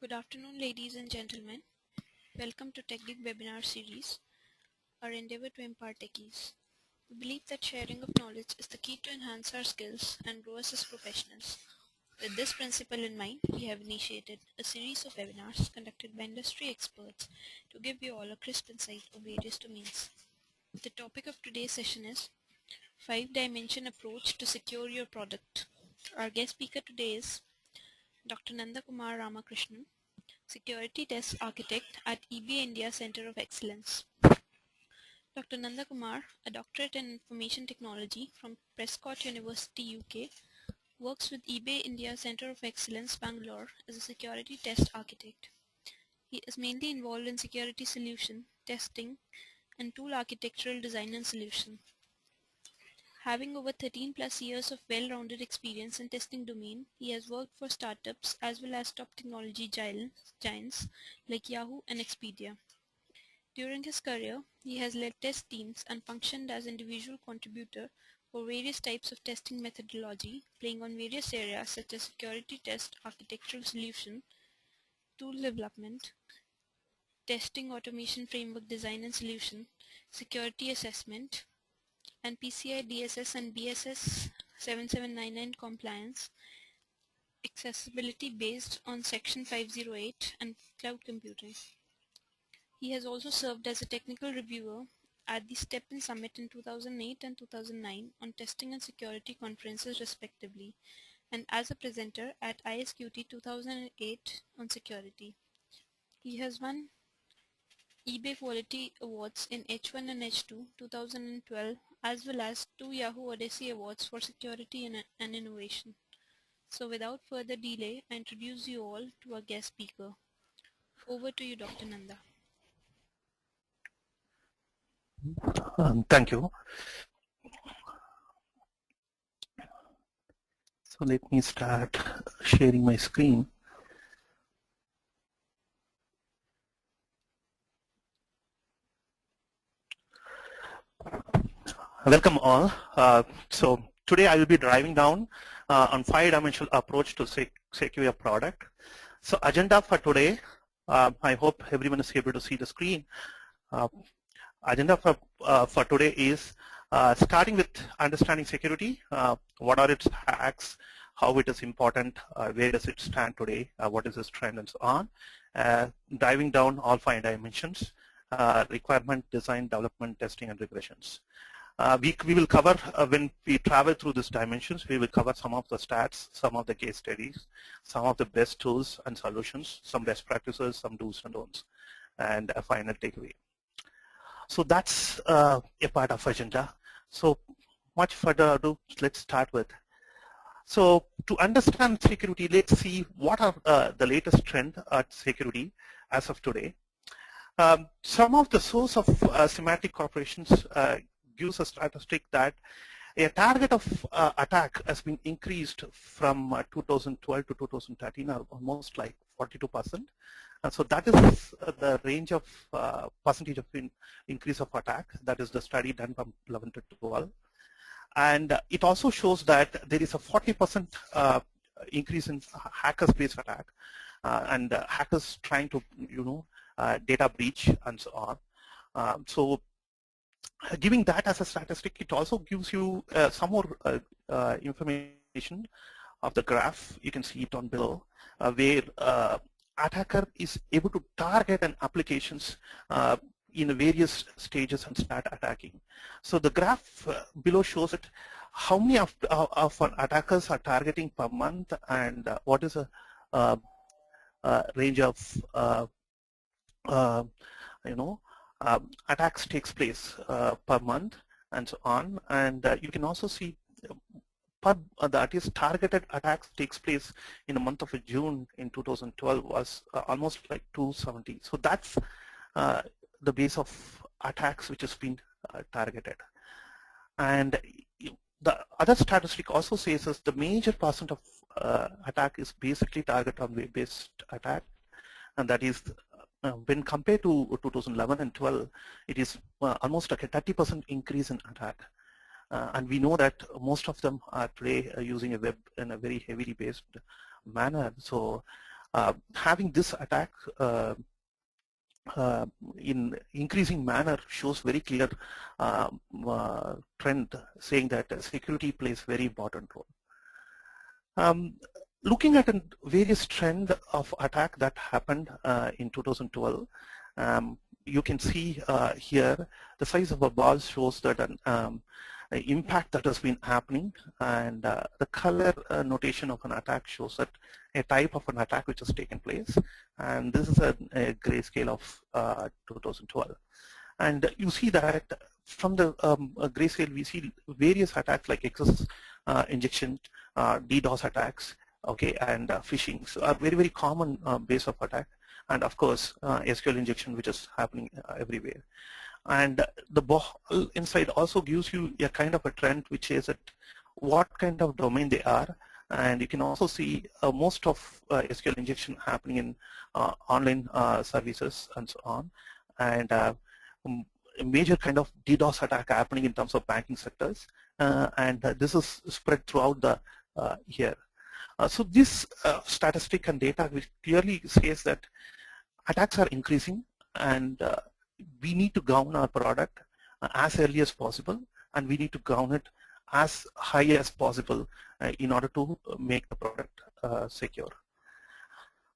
Good afternoon, ladies and gentlemen. Welcome to TechGeek webinar series, our endeavor to impart techies. We believe that sharing of knowledge is the key to enhance our skills and grow us as professionals. With this principle in mind, we have initiated a series of webinars conducted by industry experts to give you all a crisp insight of various domains. The topic of today's session is 5-dimension approach to secure your product. Our guest speaker today is Dr. Nanda Kumar Ramakrishnan, Security Test Architect at eBay India Center of Excellence. Dr. Nanda Kumar, a doctorate in Information Technology from Prescott University, UK, works with eBay India Center of Excellence, Bangalore as a security test architect. He is mainly involved in security solution, testing, and tool architectural design and solution. Having over 13 plus years of well-rounded experience in testing domain, he has worked for startups as well as top technology giants like Yahoo and Expedia. During his career, he has led test teams and functioned as individual contributor for various types of testing methodology, playing on various areas such as security test, architectural solution, tool development, testing automation framework design and solution, security assessment, and PCIDSS and BSS 7799 compliance, accessibility based on Section 508 and cloud computing. He has also served as a technical reviewer at the Stepin Summit in 2008 and 2009 on testing and security conferences respectively, and as a presenter at ISQT 2008 on security. He has won eBay Quality Awards in H1 and H2 2012 as well as 2 Yahoo Odyssey Awards for security and innovation. So without further delay, I introduce you all to our guest speaker. Over to you, Dr. Nanda. Thank you. So let me start sharing my screen. Welcome all. So today I will be driving down on 5-dimensional approach to secure your product. So agenda for today, I hope everyone is able to see the screen. Agenda for today is starting with understanding security, what are its hacks, how it is important, where does it stand today, what is its trend, and so on. Diving down all 5 dimensions, requirement, design, development, testing, and regressions. We will cover, when we travel through these dimensions, we will cover some of the stats, some of the case studies, some of the best tools and solutions, some best practices, some do's and don'ts, and a final takeaway. So that's a part of agenda. So much further ado, let's start with. So to understand security, let's see what are the latest trend at security as of today. Some of the source of semantic corporations gives a statistic that a target of attack has been increased from 2012 to 2013, almost like 42%. So that is the range of percentage of increase of attack. That is the study done from 11 to 12. And it also shows that there is a 40% increase in hackers-based attack and hackers trying to, data breach and so on. So giving that as a statistic, it also gives you some more information of the graph. You can see it on below, where attacker is able to target an applications in various stages and start attacking. So the graph below shows it how many of attackers are targeting per month and what is a range of attacks takes place per month and so on. And you can also see that is targeted attacks takes place in the month of June in 2012 was almost like 270. So that's the base of attacks which has been targeted. And the other statistic also says is the major percent of attack is basically target on web-based attack, and that is when compared to 2011 and 12, it is almost like a 30% increase in attack. And we know that most of them are today using a web in a very heavily based manner. So having this attack in increasing manner shows very clear trend saying that security plays very important role. Looking at a various trend of attack that happened in 2012, you can see here the size of a ball shows that an impact that has been happening, and the color notation of an attack shows that a type of an attack which has taken place, and this is a grayscale of 2012. And you see that from the grayscale we see various attacks like access injection, DDoS attacks, okay, and phishing. So are very common base of attack, and of course SQL injection, which is happening everywhere. And the ball inside also gives you a kind of a trend which is that what kind of domain they are, and you can also see most of SQL injection happening in online services and so on, and a major kind of DDoS attack happening in terms of banking sectors, and this is spread throughout the here. So this statistic and data which clearly says that attacks are increasing, and we need to govern our product as early as possible, and we need to govern it as high as possible in order to make the product secure.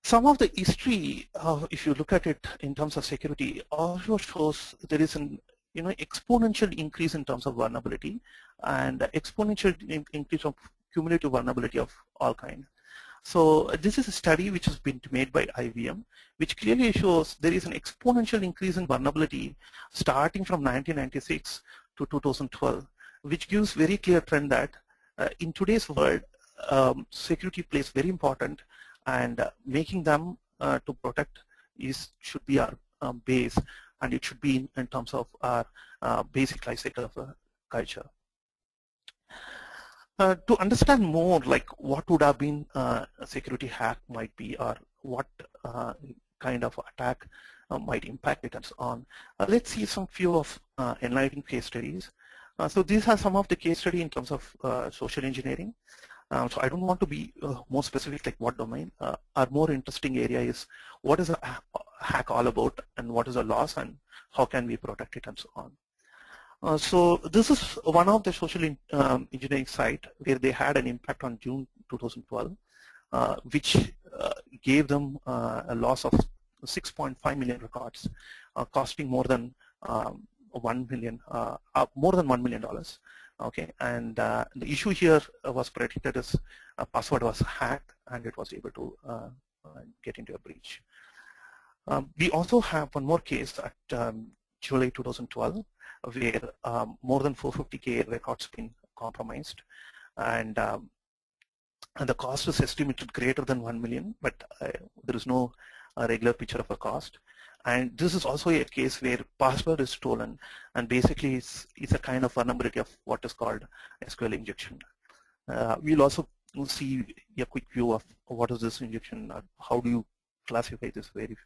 Some of the history, if you look at it in terms of security, also shows there is an exponential increase in terms of vulnerability, and exponential increase of cumulative vulnerability of all kinds. So this is a study which has been made by IBM, which clearly shows there is an exponential increase in vulnerability starting from 1996 to 2012, which gives very clear trend that in today's world, security plays very important, and making them to protect should be our base, and it should be in terms of our basic life cycle of culture. To understand more, like what would have been a security hack might be, or what kind of attack might impact it and so on, let's see some few of enlightening case studies. So these are some of the case study in terms of social engineering. So I don't want to be more specific like what domain. Our more interesting area is what is a hack all about, and what is a loss, and how can we protect it and so on. So this is one of the social engineering site where they had an impact on June 2012, which gave them a loss of 6.5 million records, costing more than $1 million. Okay, and the issue here was predicted as a password was hacked, and it was able to get into a breach. We also have one more case at July 2012, where more than 450K records been compromised, and the cost is estimated greater than 1 million, but there is no regular picture of a cost. And this is also a case where password is stolen, and basically it's a kind of vulnerability of what is called SQL injection. We'll also see a quick view of what is this injection, how do you classify this very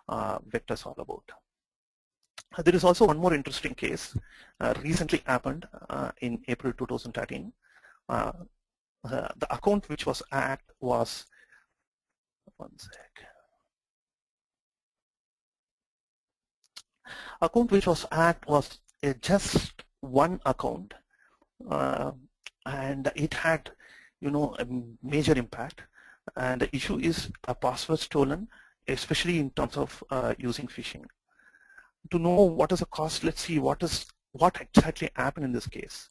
vectors all about. There is also one more interesting case recently happened in April 2013. The account which was hacked was, one sec. Account which was hacked was just one account, and it had, a major impact. And the issue is a password stolen, especially in terms of using phishing. To know what is the cost, let's see what exactly happened in this case.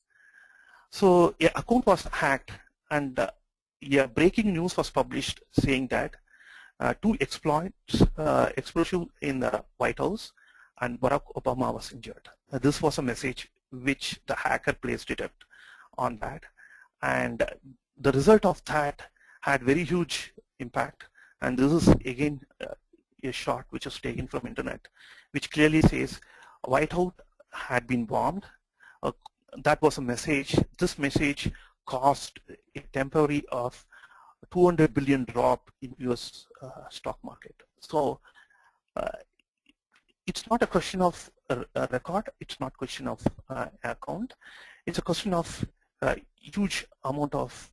So an account was hacked, and breaking news was published saying that two exploits explosive in the White House, and Barack Obama was injured. This was a message which the hacker placed it on that, and the result of that had very huge impact. And this is again a shot which was taken from internet, which clearly says White House had been bombed. That was a message. This message caused a temporary of 200 billion drop in US stock market. So it's not a question of a record, it's not a question of account, it's a question of huge amount of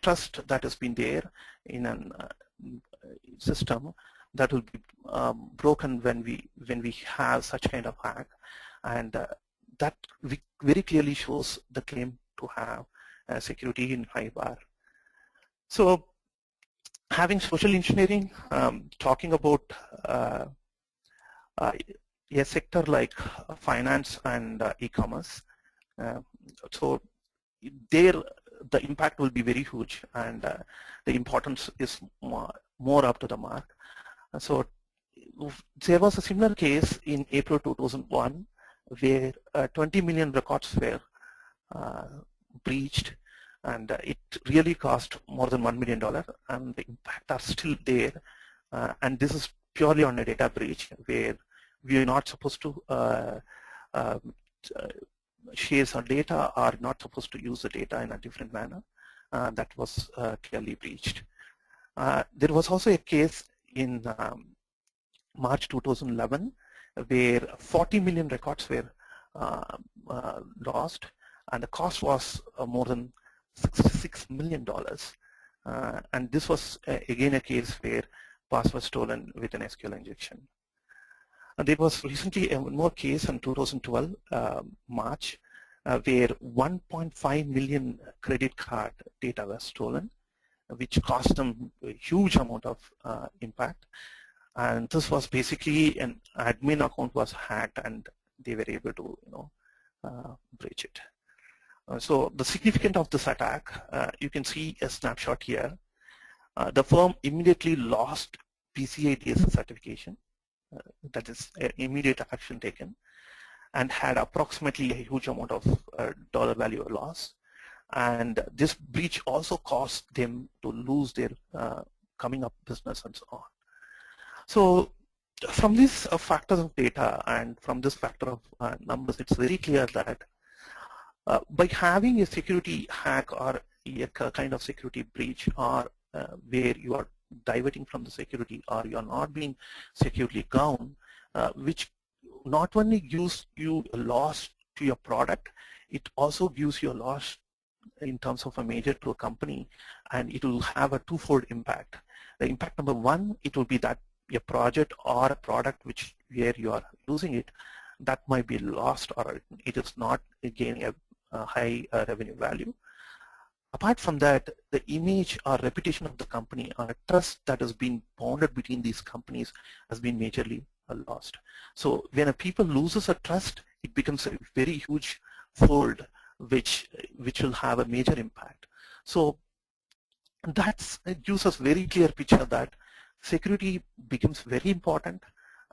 trust that has been there in an system that will be broken when we have such kind of hack, and that very clearly shows the claim to have security in high bar. So having social engineering, talking about a sector like finance and e-commerce, so there the impact will be very huge, and the importance is more up to the mark. So there was a similar case in April 2001 where 20 million records were breached, and it really cost more than $1 million, and the impact are still there. And this is purely on a data breach where we are not supposed to share some data, or not supposed to use the data in a different manner. That was clearly breached. There was also a case in March 2011 where 40 million records were lost, and the cost was more than $66 million. And this was again a case where pass was stolen with an SQL injection. And there was recently one more case in 2012 March where 1.5 million credit card data was stolen, which cost them a huge amount of impact. And this was basically an admin account was hacked, and they were able to breach it. So the significance of this attack, you can see a snapshot here. The firm immediately lost PCIDSS certification, that is immediate action taken, and had approximately a huge amount of dollar value loss. And this breach also caused them to lose their coming up business and so on. So from these factors of data and from this factor of numbers, it's very clear that by having a security hack or a kind of security breach, or where you are diverting from the security, or you are not being securely bound, which not only gives you a loss to your product, it also gives you a loss in terms of a major to a company, and it will have a twofold impact. The impact number one, it will be that your project or a product where you are using it, that might be lost, or it is not gaining a high revenue value. Apart from that, the image or reputation of the company, or a trust that has been bonded between these companies, has been majorly lost. So when a people loses a trust, it becomes a very huge fold, which will have a major impact. So it gives us very clear picture that security becomes very important,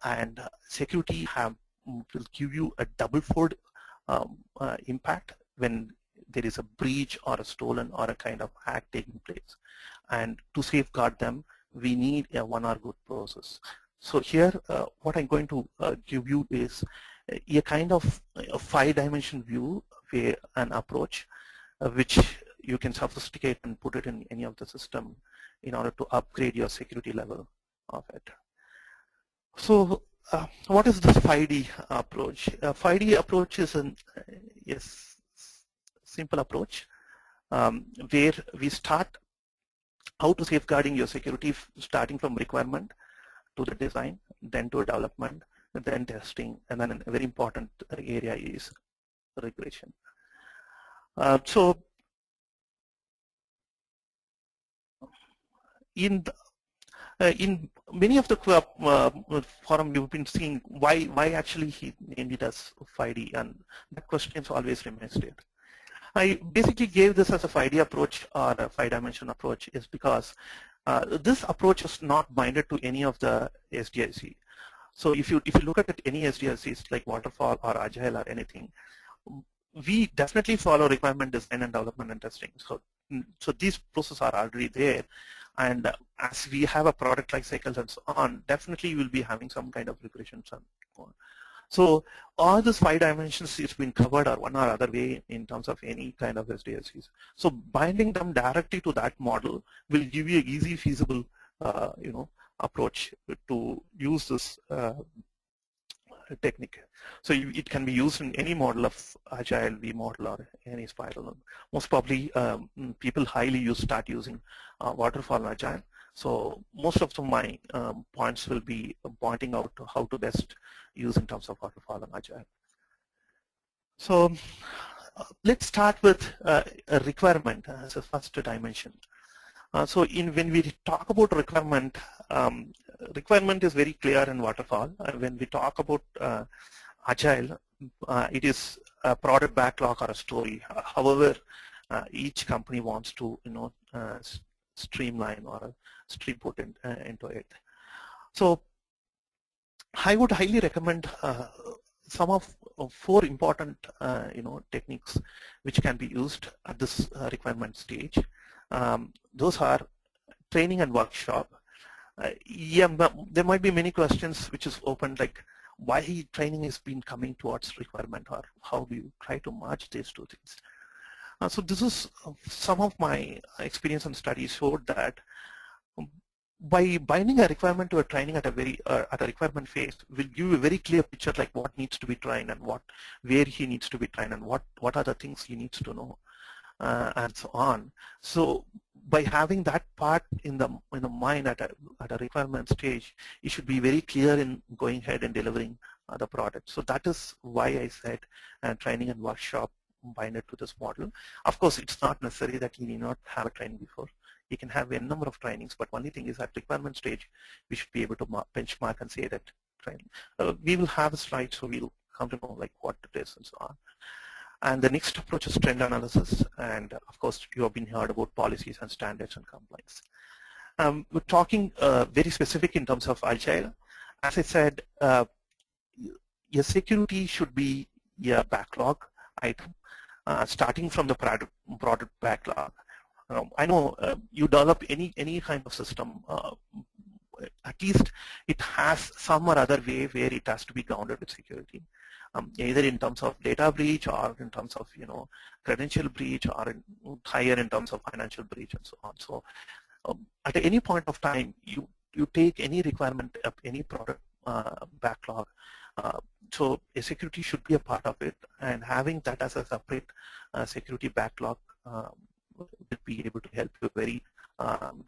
and security will give you a double-fold impact when there is a breach or a stolen or a kind of hack taking place. And to safeguard them, we need a one-hour good process. So here, what I'm going to give you is a kind of a 5-dimension view, where an approach which you can sophisticate and put it in any of the system in order to upgrade your security level of it. So what is this 5D approach? 5D approach is a simple approach where we start how to safeguarding your security, starting from requirement to the design, then to development, then testing, and then a very important area is regression. So in many of the forum, you've been seeing why actually he named it as 5D, and that question always remains there. I basically gave this as a 5D approach, or a 5-dimension approach, is because this approach is not binded to any of the SDIC. So if you look at any SDICs like waterfall or agile or anything, we definitely follow requirement design and development and testing. So these processes are already there, and as we have a product life cycles and so on, definitely we'll be having some kind of regression. So all these 5 dimensions has been covered or one or other way in terms of any kind of SDLCs. So binding them directly to that model will give you an easy, feasible, approach to use this technique. So it can be used in any model of Agile, V model, or any spiral. Most probably, people highly start using Waterfall and Agile, So most of my points will be pointing out to how to best use in terms of waterfall and agile. So let's start with a requirement as a first dimension. So when we talk about requirement, requirement is very clear in waterfall. When we talk about agile, it is a product backlog or a story. However, each company wants to streamline or put into it. So I would highly recommend some of 4 important techniques which can be used at this requirement stage. Those are training and workshop. Yeah, there might be many questions which is open, like why training has been coming towards requirement, or how do you try to merge these two things. So this is some of my experience and studies showed that by binding a requirement to a training at a requirement phase will give you a very clear picture, like what needs to be trained and where he needs to be trained and what are the things he needs to know, and so on. So by having that part in the mind at a requirement stage, you should be very clear in going ahead and delivering the product. So that is why I said training and workshop bind it to this model. Of course, it's not necessary that you need not have a training before. You can have a number of trainings, but only thing is at requirement stage, we should be able to benchmark and say that training. We will have a slide, so we'll come to know like what it is and so on. And the next approach is trend analysis, and of course, you have been heard about policies and standards and compliance. We're talking very specific in terms of agile. As I said, your security should be your backlog item, starting from the product backlog. I know you develop any kind of system, at least it has some or other way where it has to be grounded with security, either in terms of data breach or in terms of credential breach, or higher in terms of financial breach and so on. So at any point of time, you take any requirement of any product backlog. So a security should be a part of it, and having that as a separate security backlog will be able to help you very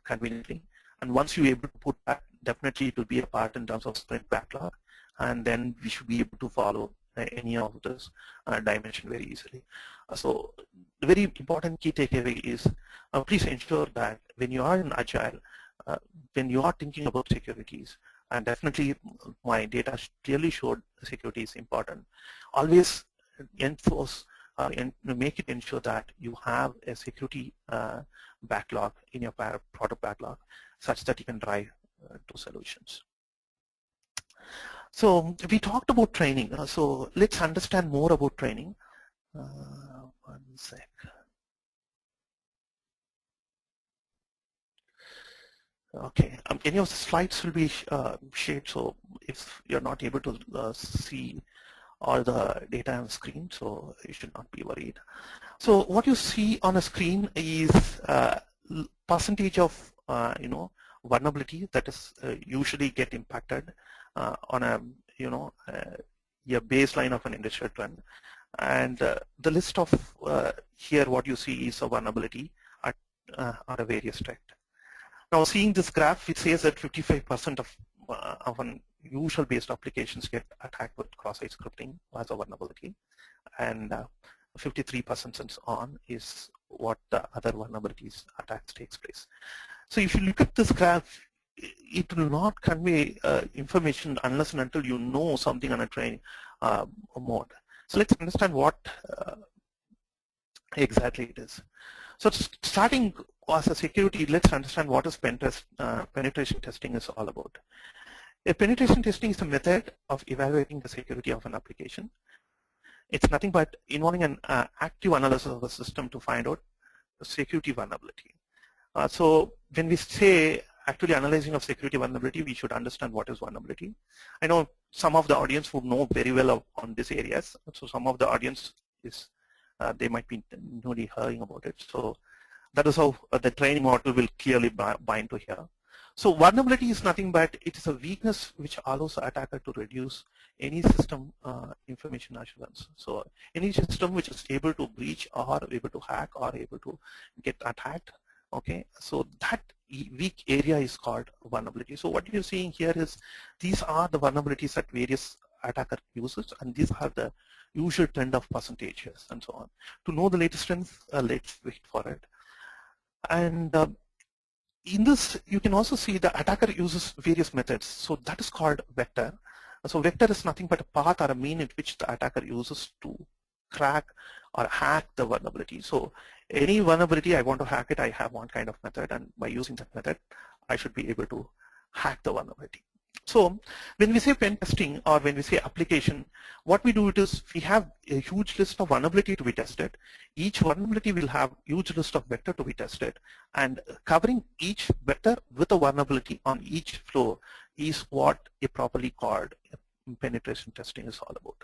conveniently. And once you're able to put that, definitely it will be a part in terms of sprint backlog, and then we should be able to follow any of this dimension very easily. So the very important key takeaway is please ensure that when you are in agile, when you are thinking about securities, and definitely my data clearly showed security is important, always enforce and make it ensure that you have a security backlog in your product backlog such that you can drive to solutions. So we talked about training. So let's understand more about training. One sec. Okay, any of the slides will be shared, so if you're not able to see all the data on screen, so you should not be worried. So what you see on a screen is percentage of vulnerability that is usually get impacted on a your baseline of an industrial trend, and the list of here what you see is a vulnerability at a various threat. Now, seeing this graph, it says that 55% of an usual based applications get attacked with cross-site scripting as a vulnerability, and 53% and so on is what the other vulnerabilities attacks takes place. So if you look at this graph, it will not convey information unless and until you know something on a training mode. So let's understand what exactly it is. So starting as a security, let's understand what is penetration testing is all about. A penetration testing is a method of evaluating the security of an application. It's nothing but involving an active analysis of a system to find out the security vulnerability. So when we say actually analyzing of security vulnerability, we should understand what is vulnerability. I know some of the audience would know very well on these areas. So some of the audience is they might be newly hearing about it. So that is how the training model will clearly bind to here. So vulnerability is nothing but it is a weakness which allows the attacker to reduce any system information assurance. So any system which is able to breach or able to hack or able to get attacked, Okay, so that weak area is called vulnerability. So what you're seeing here is these are the vulnerabilities that various attacker uses, and these are the usual trend of percentages and so on. To know the latest trends, let's wait for it. And in this, you can also see the attacker uses various methods. So that is called vector. So vector is nothing but a path or a mean in which the attacker uses to crack or hack the vulnerability. So any vulnerability I want to hack it, I have one kind of method, and by using that method, I should be able to hack the vulnerability. So when we say pen testing or when we say application, what we do it is we have a huge list of vulnerability to be tested. Each vulnerability will have huge list of vector to be tested, and covering each vector with a vulnerability on each flow is what a properly called penetration testing is all about.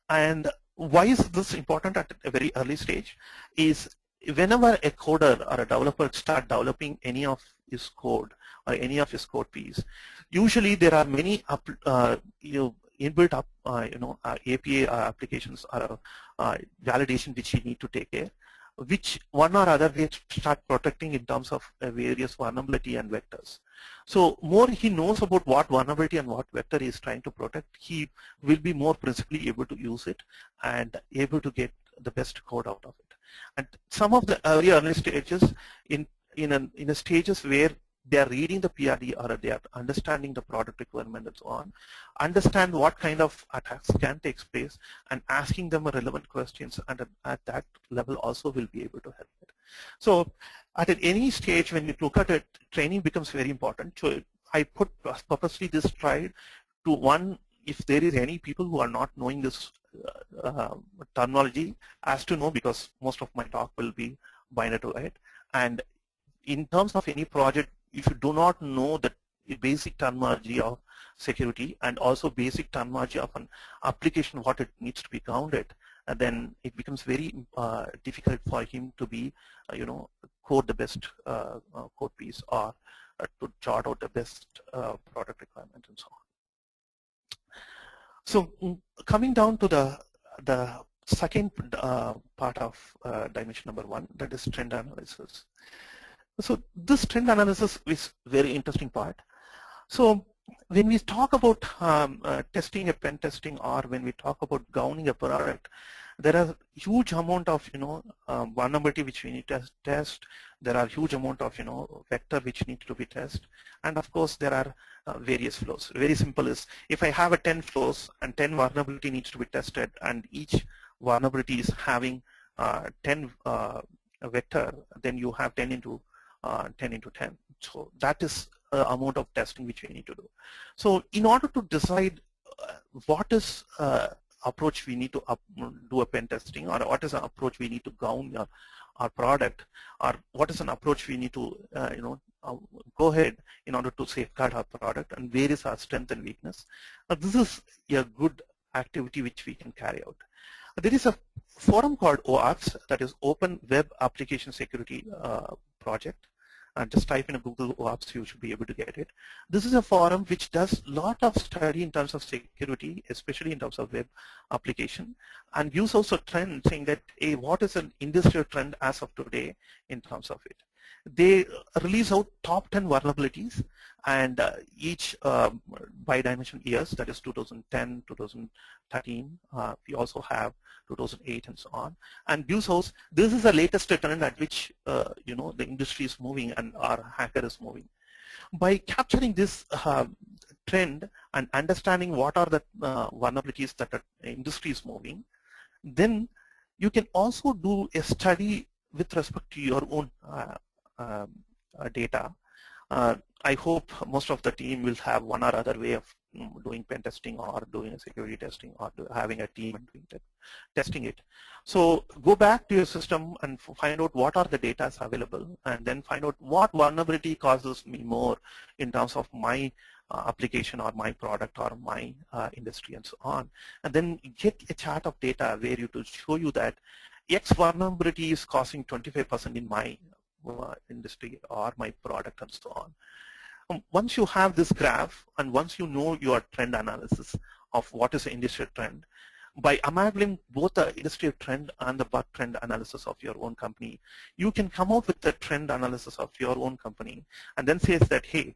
And why is this important at a very early stage is whenever a coder or a developer start developing any of his code or any of his code piece, usually there are many inbuilt up API applications or validation which you need to take care, which one or other way start protecting in terms of various vulnerability and vectors. So more he knows about what vulnerability and what vector he is trying to protect, he will be more principally able to use it and able to get the best code out of it. And some of the early stages in a stages where they are reading the PRD or they are understanding the product requirement and so on, understand what kind of attacks can take place and asking them relevant questions, and at that level also will be able to help it. So at any stage when you look at it, training becomes very important. So I put purposely this slide to one, if there is any people who are not knowing this terminology, as to know, because most of my talk will be binded to it. And in terms of any project, if you do not know the basic terminology of security and also basic terminology of an application, what it needs to be grounded, then it becomes very difficult for him to be, code the best code piece or to chart out the best product requirement and so on. So coming down to the second part of dimension number 1, that is trend analysis. So this trend analysis is very interesting part. So when we talk about testing a pen testing, or when we talk about gowning a product, there are huge amount of vulnerability which we need to test. There are huge amount of vector which need to be tested, and of course there are various flows. Very simple is, if I have a 10 flows and 10 vulnerability needs to be tested, and each vulnerability is having 10 vector, then you have 10 into 10. So that is the amount of testing which we need to do. So in order to decide what is approach we need to do a pen testing, or what is an approach we need to gown our product, or what is an approach we need to go ahead in order to safeguard our product, and where is our strength and weakness, this is a good activity which we can carry out. There is a forum called OAPS, that is Open Web Application Security Project. Just type in a Google OAPS, you should be able to get it. This is a forum which does a lot of study in terms of security, especially in terms of web application, and gives also a trend saying that, hey, what is an industrial trend as of today in terms of it. They release out top 10 vulnerabilities, and each by dimension years, that is 2010, 2013. We also have 2008 and so on. And gives us, this is the latest trend at which the industry is moving and our hacker is moving. By capturing this trend and understanding what are the vulnerabilities that the industry is moving, then you can also do a study with respect to your own data. I hope most of the team will have one or other way of doing pen testing or doing a security testing or having a team and doing that, testing it. So go back to your system and find out what are the data available, and then find out what vulnerability causes me more in terms of my application or my product or my industry and so on. And then get a chart of data where it will show you that X vulnerability is causing 25% in my industry or my product and so on. Once you have this graph, and once you know your trend analysis of what is the industry trend, by amalgamating both the industry trend and the bug trend analysis of your own company, you can come out with the trend analysis of your own company and then says that, hey,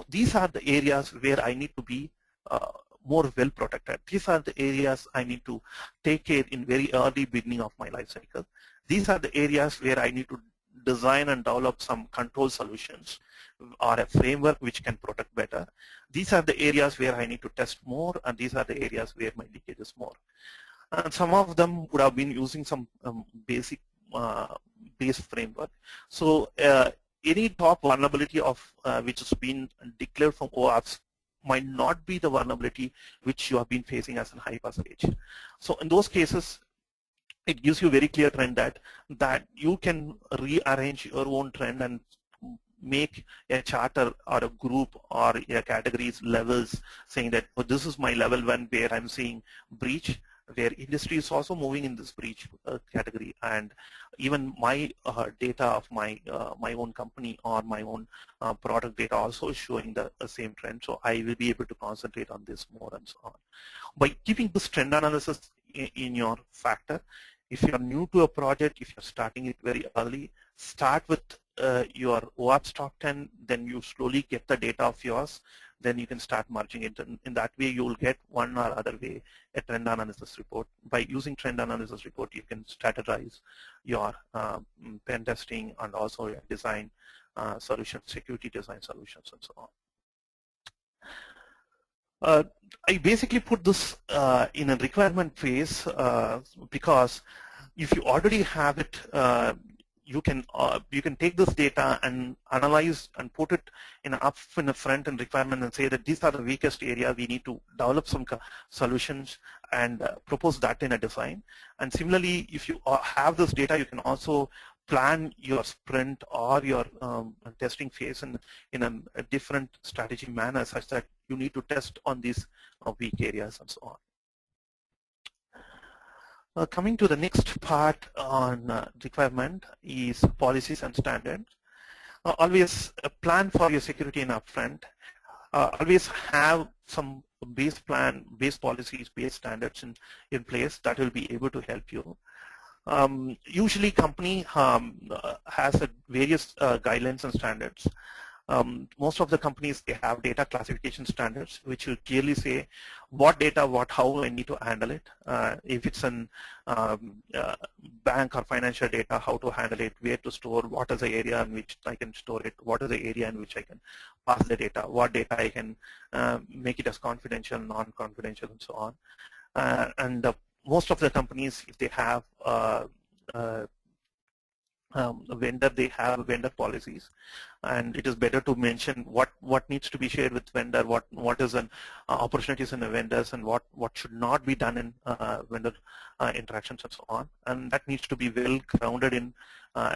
these are the areas where I need to be more well protected. These are the areas I need to take care in very early beginning of my life cycle. These are the areas where I need to design and develop some control solutions or a framework which can protect better. These are the areas where I need to test more, and these are the areas where my leakage is more. And some of them would have been using some basic base framework. So any top vulnerability of which has been declared from OAuth might not be the vulnerability which you have been facing as an HIPA stage. So in those cases, it gives you very clear trend that you can rearrange your own trend and make a charter or a group or a categories levels saying that, oh, this is my level one where I'm seeing breach, where industry is also moving in this breach category, and even my data of my own company or my own product data also is showing the same trend. So I will be able to concentrate on this more and so on. By keeping this trend analysis in your factor, if you're new to a project, if you're starting it very early, start with your OAuth top 10, then you slowly get the data of yours, then you can start merging it. And in that way, you will get one or other way a trend analysis report. By using trend analysis report, you can strategize your pen testing and also your design solutions, security design solutions, and so on. I basically put this in a requirement phase because if you already have it, you can take this data and analyze and put it in a front end requirement and say that these are the weakest area. We need to develop some solutions and propose that in a design. And similarly, if you have this data, you can also plan your sprint or your testing phase in a different strategy manner, such that you need to test on these weak areas and so on. Coming to the next part on requirement is policies and standards. Always plan for your security in upfront. Always have some base plan, base policies, base standards in place that will be able to help you. Usually company has various guidelines and standards. Most of the companies, they have data classification standards which will clearly say what data, how I need to handle it. If it's an bank or financial data, how to handle it, where to store, what is the area in which I can store it, what is the area in which I can pass the data, what data I can make it as confidential, non-confidential, and so on. And most of the companies, if they have a vendor, they have vendor policies, and it is better to mention what needs to be shared with vendor, what is an opportunities in the vendors, and what should not be done in vendor interactions and so on. And that needs to be well grounded in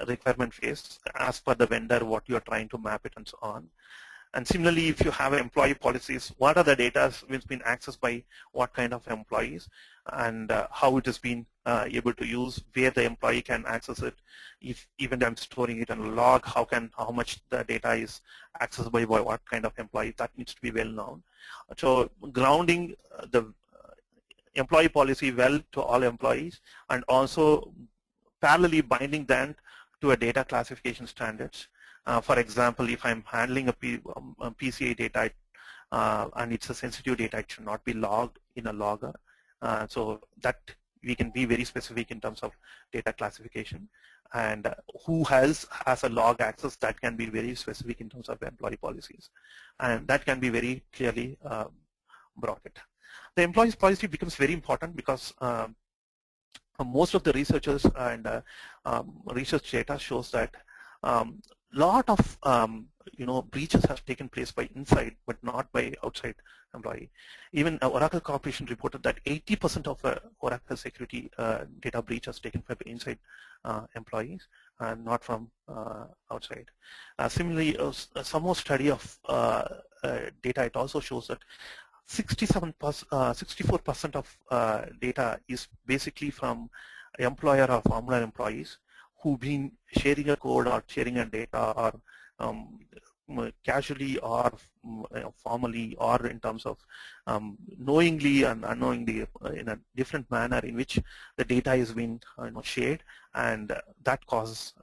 requirement phase as per the vendor, what you are trying to map it and so on. And similarly, if you have employee policies, what are the data which has been accessed by what kind of employees, and how it has been able to use, where the employee can access it. If even I'm storing it in a log, how much the data is accessed by what kind of employee, that needs to be well known. So grounding the employee policy well to all employees, and also parallelly binding them to a data classification standards. For example, if I'm handling a PCI data and it's a sensitive data, it should not be logged in a logger. So that we can be very specific in terms of data classification, and who has a log access, that can be very specific in terms of employee policies, and that can be very clearly brought it. The employee's policy becomes very important because most of the researchers and research data shows that lot of breaches have taken place by inside but not by outside employee. Even Oracle Corporation reported that 80% of Oracle security data breach has taken place by inside employees and not from outside. Similarly, some more study of data, it also shows that 64% of data is basically from employer or former employees who've been sharing a code or sharing a data or casually or formally, or in terms of knowingly and unknowingly in a different manner in which the data is being shared, and that causes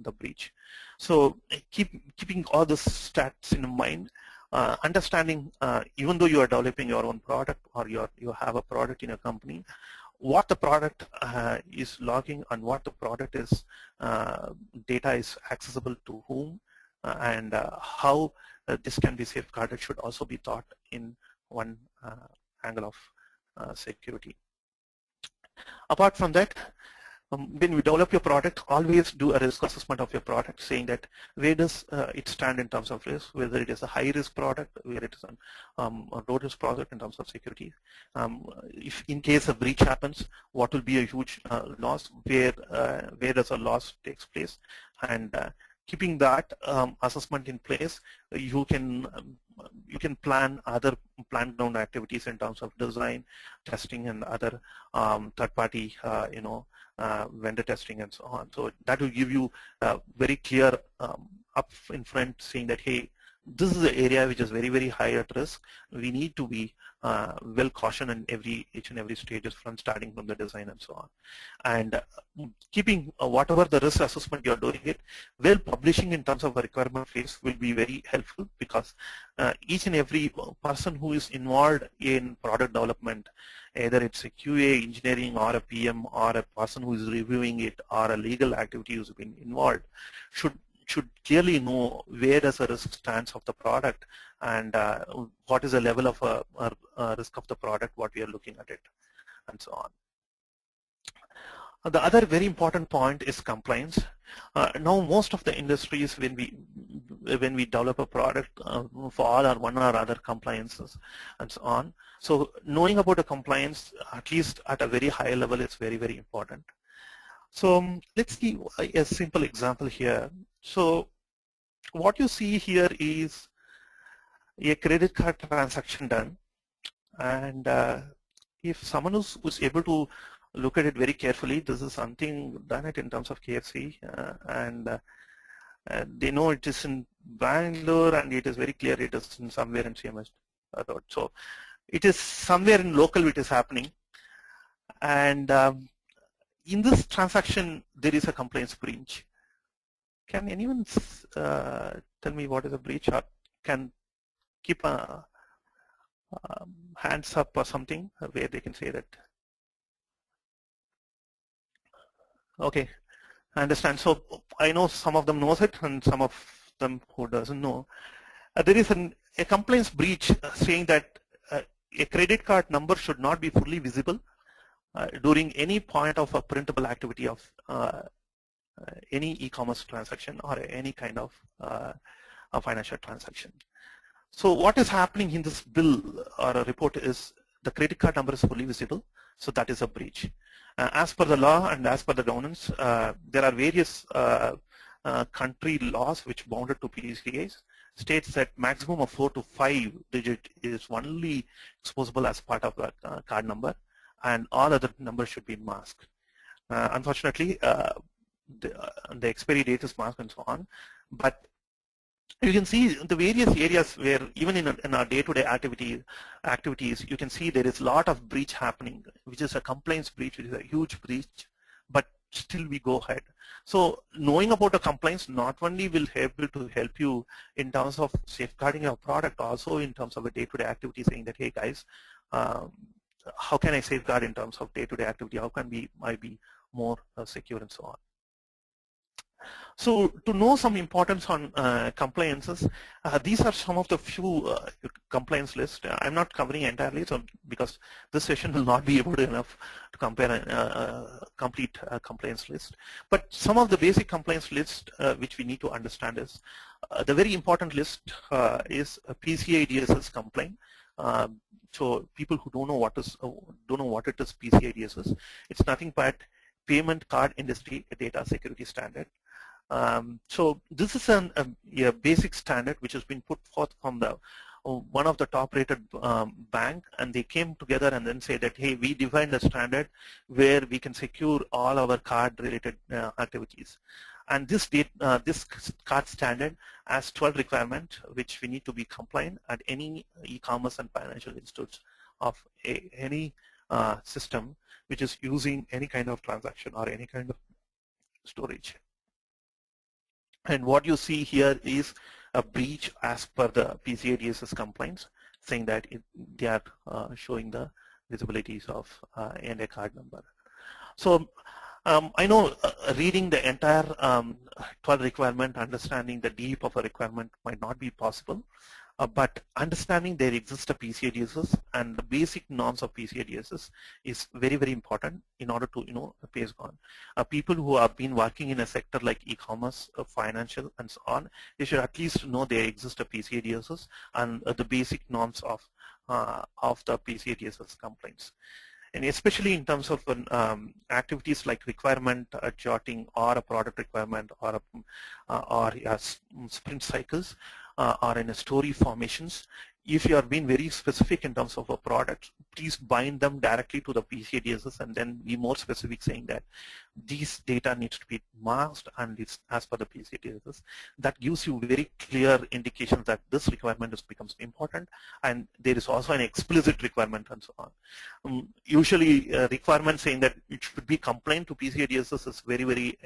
the breach. So keeping all the stats in mind, understanding even though you are developing your own product or you have a product in a company, what the product is logging and what the product is data is accessible to whom, and how this can be safeguarded should also be thought in one angle of security. Apart from that, when we develop your product, always do a risk assessment of your product, saying that where does it stand in terms of risk, whether it is a high-risk product, whether it is a low-risk product in terms of security. If in case a breach happens, what will be a huge loss, where does a loss takes place, and keeping that assessment in place, you can plan other planned ground activities in terms of design, testing, and other third-party, vendor testing and so on. So that will give you very clear up in front, saying that, hey, this is the area which is very, very high at risk. We need to be well cautioned in each and every stages from starting from the design and so on. And keeping whatever the risk assessment you're doing it, well, publishing in terms of a requirement phase will be very helpful, because each and every person who is involved in product development, either it's a QA engineering or a PM or a person who is reviewing it or a legal activity who's been involved, should clearly know where does the risk stands of the product, and what is the level of risk of the product, what we are looking at it, and so on. The other very important point is compliance. Now most of the industries, when we develop a product, for all or one or other compliances and so on. So knowing about the compliance, at least at a very high level, is very, very important. So let's see a simple example here. So what you see here is a credit card transaction done, and if someone who's able to look at it very carefully, this is something done it in terms of KFC, and they know it is in Bangalore, and it is very clear it is in somewhere in CMS road. So it is somewhere in local it is happening, and in this transaction there is a compliance breach. Can anyone tell me what is a breach, or can keep a hands up or something where they can say that? Okay, I understand. So I know some of them knows it and some of them who doesn't know. There is a compliance breach saying that a credit card number should not be fully visible during any point of a printable activity of any e-commerce transaction or any kind of a financial transaction. So what is happening in this bill or a report is the credit card number is fully visible, so that is a breach. As per the law and as per the governance, there are various country laws which bounded to PCIDSS, states that maximum of 4 to 5 digit is only exposable as part of the card number, and all other numbers should be masked. Unfortunately, the expiry date is masked and so on, but you can see the various areas where even in our day-to-day activities, you can see there is a lot of breach happening, which is a compliance breach, which is a huge breach, but still we go ahead. So knowing about the compliance not only will help you in terms of safeguarding your product, also in terms of a day-to-day activity, saying that, hey guys, how can I safeguard in terms of day-to-day activity? How can I be more secure and so on? So to know some importance on compliances, these are some of the few compliance lists. I'm not covering entirely, so because this session will not be able to enough to compare a complete compliance list. But some of the basic compliance list which we need to understand is the very important list is a PCIDSS complaint. So people who don't know what it is PCIDSS, it's nothing but Payment Card Industry Data Security Standard. So this is a basic standard which has been put forth from the one of the top-rated bank, and they came together and then say that, hey, we defined a standard where we can secure all our card-related activities. And this card standard has 12 requirements which we need to be compliant at any e-commerce and financial institutes of any system which is using any kind of transaction or any kind of storage. And what you see here is a breach as per the PCIDSS complaints, saying that they are showing the visibilities of and a card number. So I know reading the entire 12 requirement, understanding the deep of a requirement might not be possible, but understanding there exists a PCIDSS and the basic norms of PCIDSS is very, very important in order to, pace on. People who have been working in a sector like e-commerce, financial, and so on, they should at least know there exists a PCIDSS and the basic norms of the PCIDSS complaints. And especially in terms of activities like requirement jotting or a product requirement or sprint cycles or in a story formations, if you are being very specific in terms of a product, please bind them directly to the PCIDSS and then be more specific, saying that these data needs to be masked and it's as per the PCIDSS. That gives you very clear indications that this requirement becomes important, and there is also an explicit requirement and so on. Usually requirement saying that it should be compliant to PCIDSS is very, very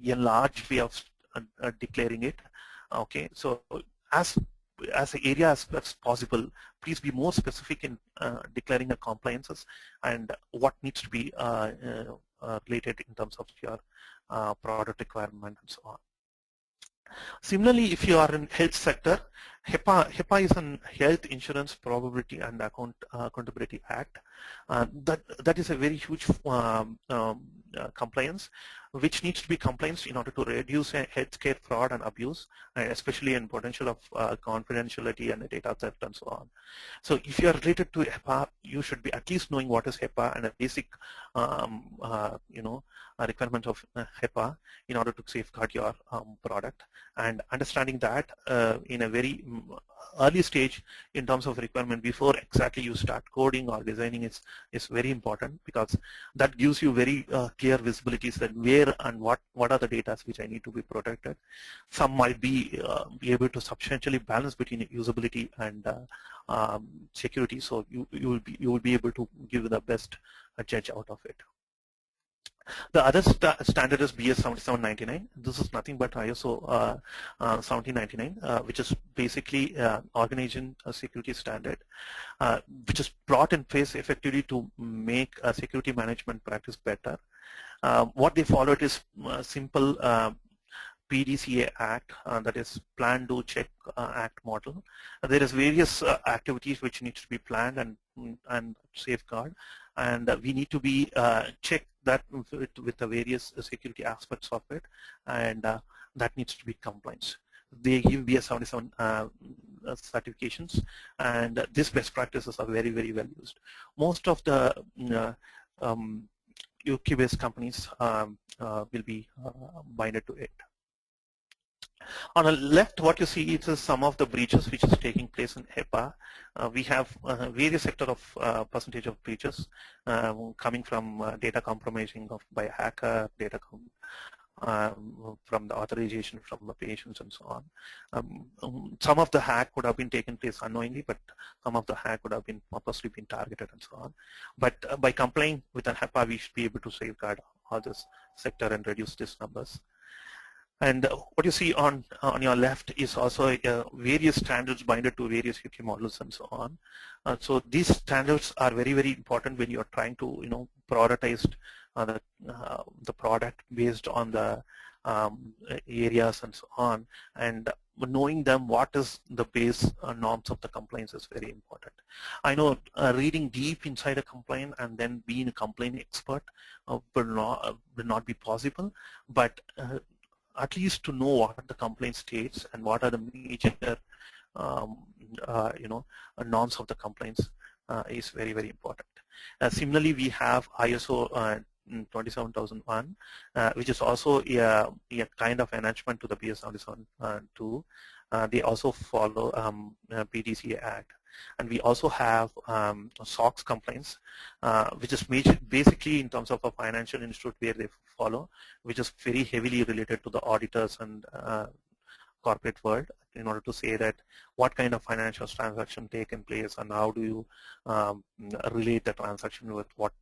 a large way of declaring it. Okay, so as an area as possible, please be more specific in declaring the compliances and what needs to be related in terms of your product requirement and so on. Similarly, if you are in health sector, HIPA is an Health Insurance Probability and Accountability Act. That is a very huge compliance which needs to be compliant in order to reduce healthcare fraud and abuse, especially in potential of confidentiality and data theft and so on. So if you are related to HIPA, you should be at least knowing what is HIPA and a basic requirement of HIPA in order to safeguard your product, and understanding that in a very early stage in terms of requirement before exactly you start coding or designing is very important, because that gives you very clear visibilities that where and what are the data which I need to be protected. Some might be able to substantially balance between usability and security, so you will be able to give the best judge out of it. The other standard is BS 7799. This is nothing but ISO 1799, which is basically organization security standard, which is brought in place effectively to make security management practice better. What they followed is simple PDCA Act, that is Plan, Do, Check Act model. There is various activities which need to be planned and safeguard, and we need to be check that with the various security aspects of it, and that needs to be compliance. They give BS 77 certifications, and these best practices are very, very well used. Most of the UK-based companies will be binded to it. On the left, what you see is some of the breaches which is taking place in HIPA. We have various sector of percentage of breaches coming from data compromising by a hacker, data from the authorization from the patients and so on. Some of the hack would have been taken place unknowingly, but some of the hack would have been purposely been targeted and so on. But by complying with an HIPA, we should be able to safeguard all this sector and reduce these numbers. And what you see on your left is also various standards binded to various UK models and so on. So these standards are very, very important when you are trying to prioritize the product based on the areas and so on. And knowing them, what is the base norms of the compliance is very important. I know reading deep inside a complaint and then being a complaint expert will not be possible, but at least to know what the complaint states and what are the major norms of the complaints is very, very important. Similarly, we have ISO 27001, which is also a kind of enhancement to the BS 77 2. They also follow PDCA Act. and we also have SOX compliance, which is basically in terms of a financial institute where they follow, which is very heavily related to the auditors and corporate world, in order to say that what kind of financial transaction taken place and how do you relate the transaction with what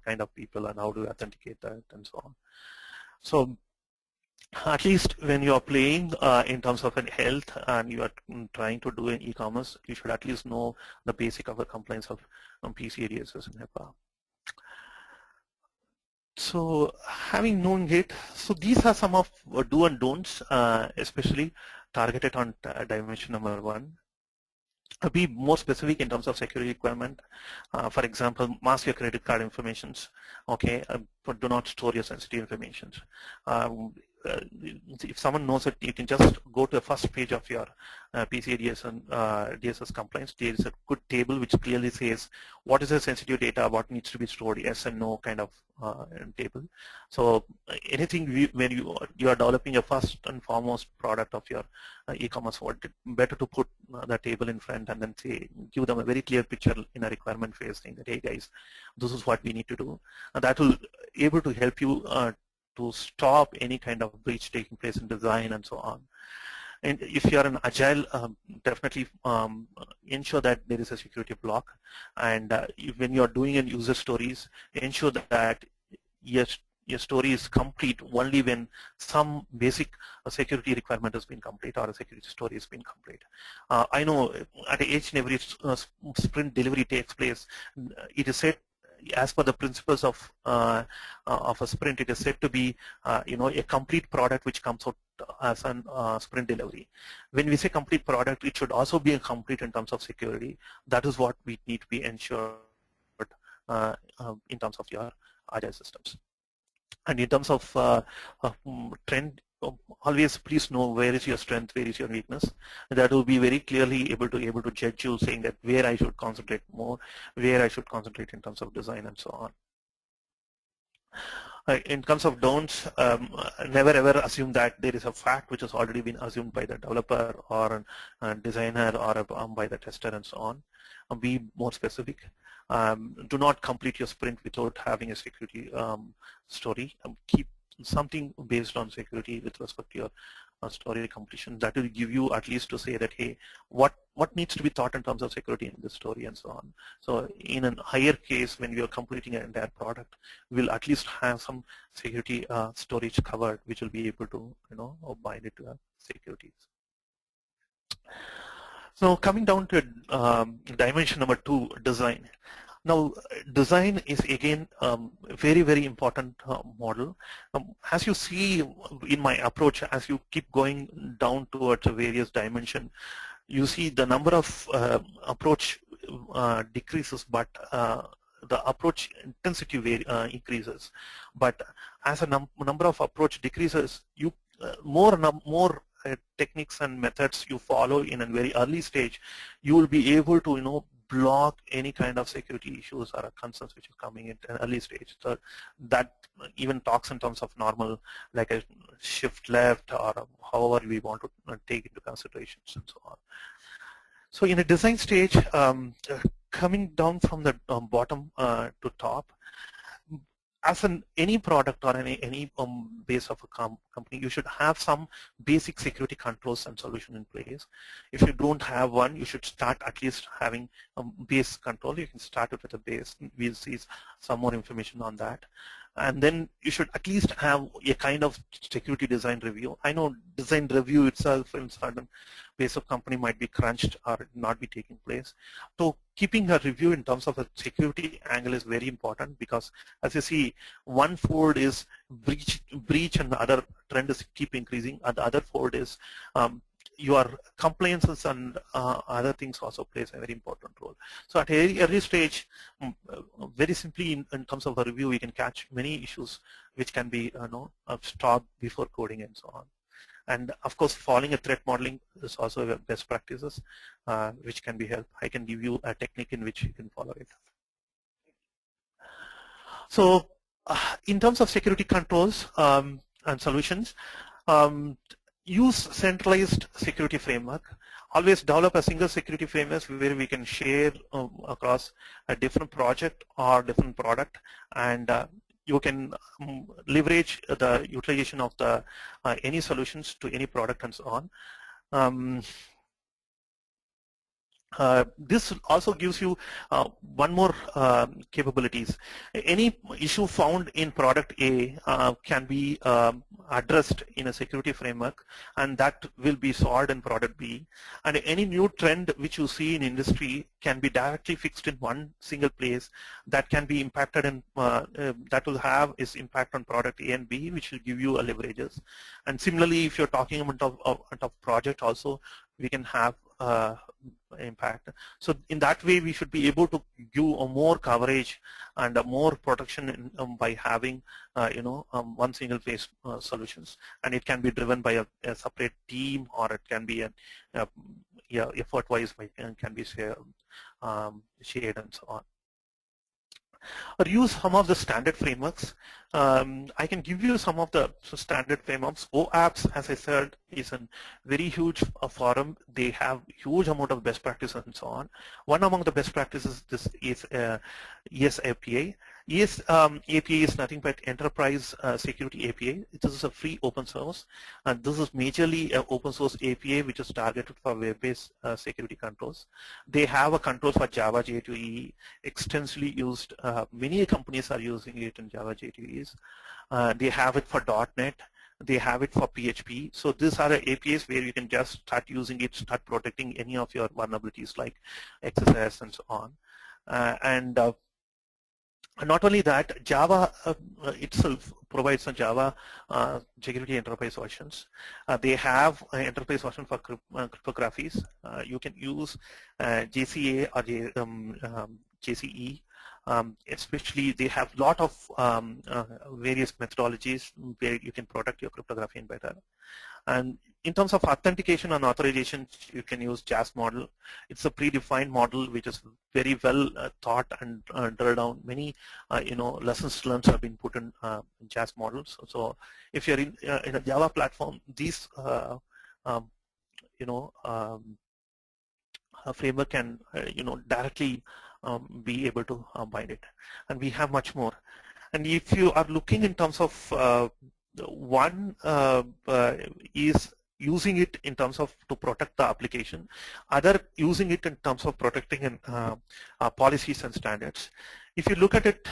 kind of people and how do you authenticate that and so on. So at least when you are playing in terms of health and you are trying to do an e-commerce, you should at least know the basic of the compliance of PCIDSS and HIPA. So having known it, so these are some of do and don'ts, especially targeted on dimension number 1. Be more specific in terms of security requirement. For example, mask your credit card informations. Okay, but do not store your sensitive information. If someone knows it, you can just go to the first page of your PCIDSS and DSS compliance. There is a good table which clearly says what is the sensitive data, what needs to be stored, yes and no kind of table. So anything when you are developing a first and foremost product of your e-commerce world, better to put the table in front and then give them a very clear picture in a requirement phase, saying that, hey guys, this is what we need to do. And that will able to help you to stop any kind of breach taking place in design and so on. And if you are an agile, definitely ensure that there is a security block. And when you are doing in user stories, ensure that your story is complete only when some basic security requirement has been complete or a security story has been complete. I know at each and every sprint delivery takes place, it is said, as per the principles of a sprint, it is said to be a complete product which comes out as a sprint delivery. When we say complete product, it should also be complete in terms of security. That is what we need to be ensured in terms of your agile systems. And in terms of trend, always please know where is your strength, where is your weakness. That will be very clearly able to judge you, saying that where I should concentrate more, where I should concentrate in terms of design and so on. In terms of don'ts, never ever assume that there is a fact which has already been assumed by the developer or a designer or by the tester and so on. Be more specific. Do not complete your sprint without having a security story. Keep something based on security with respect to your story completion. That will give you at least to say that, hey, what needs to be thought in terms of security in this story and so on. So in a higher case, when we are completing an entire product, we'll at least have some security storage covered, which will be able to bind it to securities. So coming down to dimension number 2, design. Now, design is again very, very important model. As you see in my approach, as you keep going down towards various dimension, you see the number of approach decreases, but the approach intensity increases. But as a number of approach decreases, you more techniques and methods you follow in a very early stage, you will be able to block any kind of security issues or concerns which is coming in an early stage. So that even talks in terms of normal, like a shift left or however we want to take into considerations and so on. So in a design stage, coming down from the bottom to top, as any product or any base of a company, you should have some basic security controls and solution in place. If you don't have one, you should start at least having base control. You can start it with a base. We'll see some more information on that. And then you should at least have a kind of security design review. I know design review itself in certain base of company might be crunched or not be taking place. So keeping a review in terms of a security angle is very important, because as you see, one fold is breach and the other trend is keep increasing, and the other fold is your compliances and other things also plays a very important role. So at a early stage, very simply in terms of a review, we can catch many issues which can be stopped before coding and so on. And of course, following a threat modeling is also a best practices which can be helped. I can give you a technique in which you can follow it. So in terms of security controls and solutions, use centralized security framework. always develop a single security framework where we can share across a different project or different product, and you can leverage the utilization of the any solutions to any product and so on. This also gives you one more capabilities. Any issue found in product A can be addressed in a security framework, and that will be solved in product B. And any new trend which you see in industry can be directly fixed in one single place that can be impacted in that will have its impact on product A and B, which will give you a leverages. And similarly, if you're talking about project also, we can have impact. So in that way, we should be able to give a more coverage and a more protection in, by having one single phase solutions, and it can be driven by a separate team, or it can be effort wise can be shared and so on. Or use some of the standard frameworks. I can give you some of the standard frameworks. OApps, as I said, is a very huge forum. They have huge amount of best practices and so on. One among the best practices this is ES API. ES API is nothing but Enterprise Security API. This is a free open source, and this is majorly an open source API which is targeted for web-based security controls. They have a control for Java J2EE, extensively used. Many companies are using it in Java J2EEs. They have it for .NET. They have it for PHP. So these are the APIs where you can just start using it, start protecting any of your vulnerabilities like XSS and so on. Not only that, Java itself provides a Java security enterprise versions. They have an enterprise version for cryptographies. You can use JCA or JCE. Especially, they have a lot of various methodologies where you can protect your cryptography in better. And in terms of authentication and authorization, you can use JAS model. It's a predefined model which is very well thought and drilled down. Many lessons learned have been put in JAS models. So if you're in a Java platform, these framework can directly be able to bind it. And we have much more. And if you are looking in terms of one is using it in terms of to protect the application, other using it in terms of protecting policies and standards. If you look at it,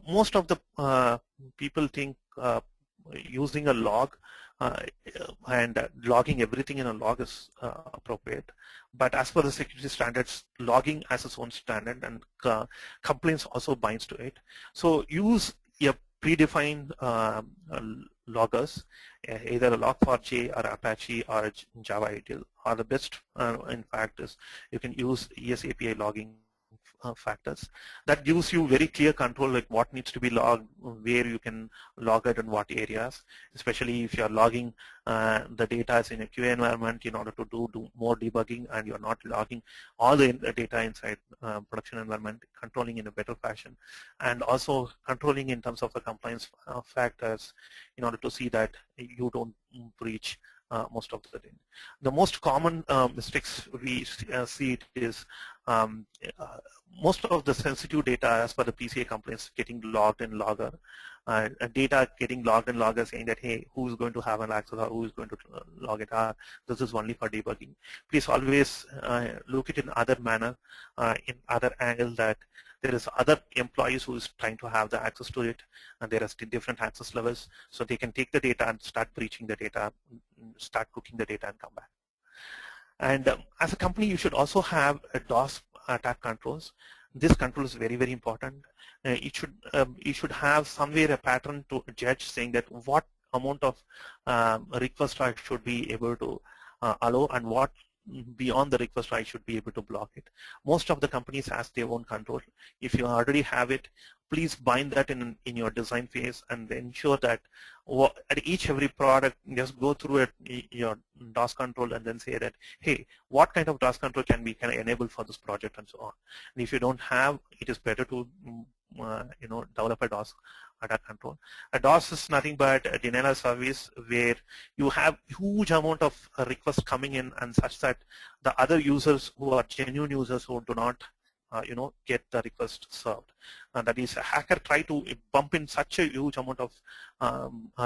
most of the people think using a log and logging everything in a log is appropriate. But as per the security standards, logging has its own standard, and complaints also binds to it. So use a predefined loggers, either a log4j or Apache or Java ITIL are the best. In fact, is you can use ES API logging factors. That gives you very clear control, like what needs to be logged, where you can log it in what areas, especially if you're logging the data in a QA environment in order to do more debugging, and you're not logging all the data inside production environment, controlling in a better fashion, and also controlling in terms of the compliance factors in order to see that you don't breach most of the thing. The most common mistakes we see it is most of the sensitive data as per the PCI complaints getting logged in logger, data getting logged in logger saying that, hey, who is going to have an access or who is going to log it? This is only for debugging. Please always look at it in other manner, in other angle, that there is other employees who is trying to have the access to it, and there are still different access levels, so they can take the data and start breaching the data, start cooking the data and come back. And as a company, you should also have a DOS attack controls. This control is very, very important. You should have somewhere a pattern to judge saying that what amount of request I should be able to allow, and what beyond the request I should be able to block it. Most of the companies has their own control. If you already have it, please bind that in your design phase and ensure that at every product, just go through it, your DOS control, and then say that, hey, what kind of DOS control can enable for this project and so on. And if you don't have, it is better to develop a DOS attack control. A DOS is nothing but a denial of service where you have huge amount of requests coming in, and such that the other users who are genuine users who do not get the request served. That is, a hacker try to bump in such a huge amount of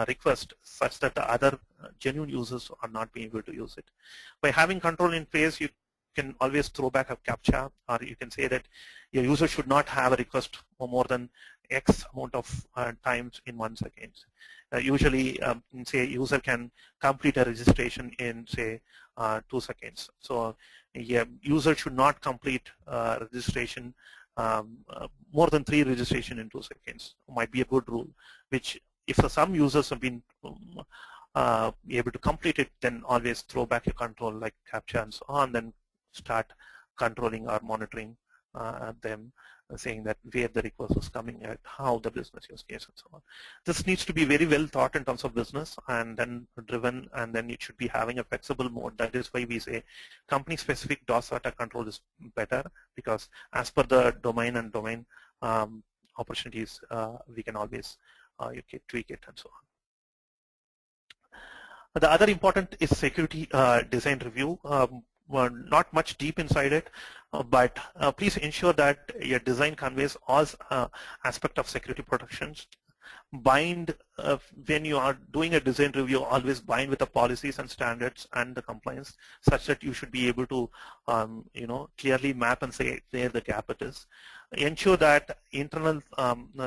request such that the other genuine users are not being able to use it. By having control in place, you can always throw back a CAPTCHA, or you can say that your user should not have a request for more than X amount of times in 1 second. Usually, say, a user can complete a registration in, say, 2 seconds. So, a user should not complete registration more than 3 registration in 2 seconds. Might be a good rule, which if some users have been able to complete it, then always throw back your control like CAPTCHA and so on, then start controlling or monitoring them, saying that where the request is coming at, how the business use case, and so on. This needs to be very well thought in terms of business and then driven, and then it should be having a flexible mode. That is why we say company-specific DOS attack control is better, because as per the domain and domain opportunities, we can always you can tweak it and so on. The other important is security design review. Well, not much deep inside it, but please ensure that your design conveys all aspect of security protections. Bind, when you are doing a design review, always bind with the policies and standards and the compliance, such that you should be able to clearly map and say where the gap it is. Ensure that internal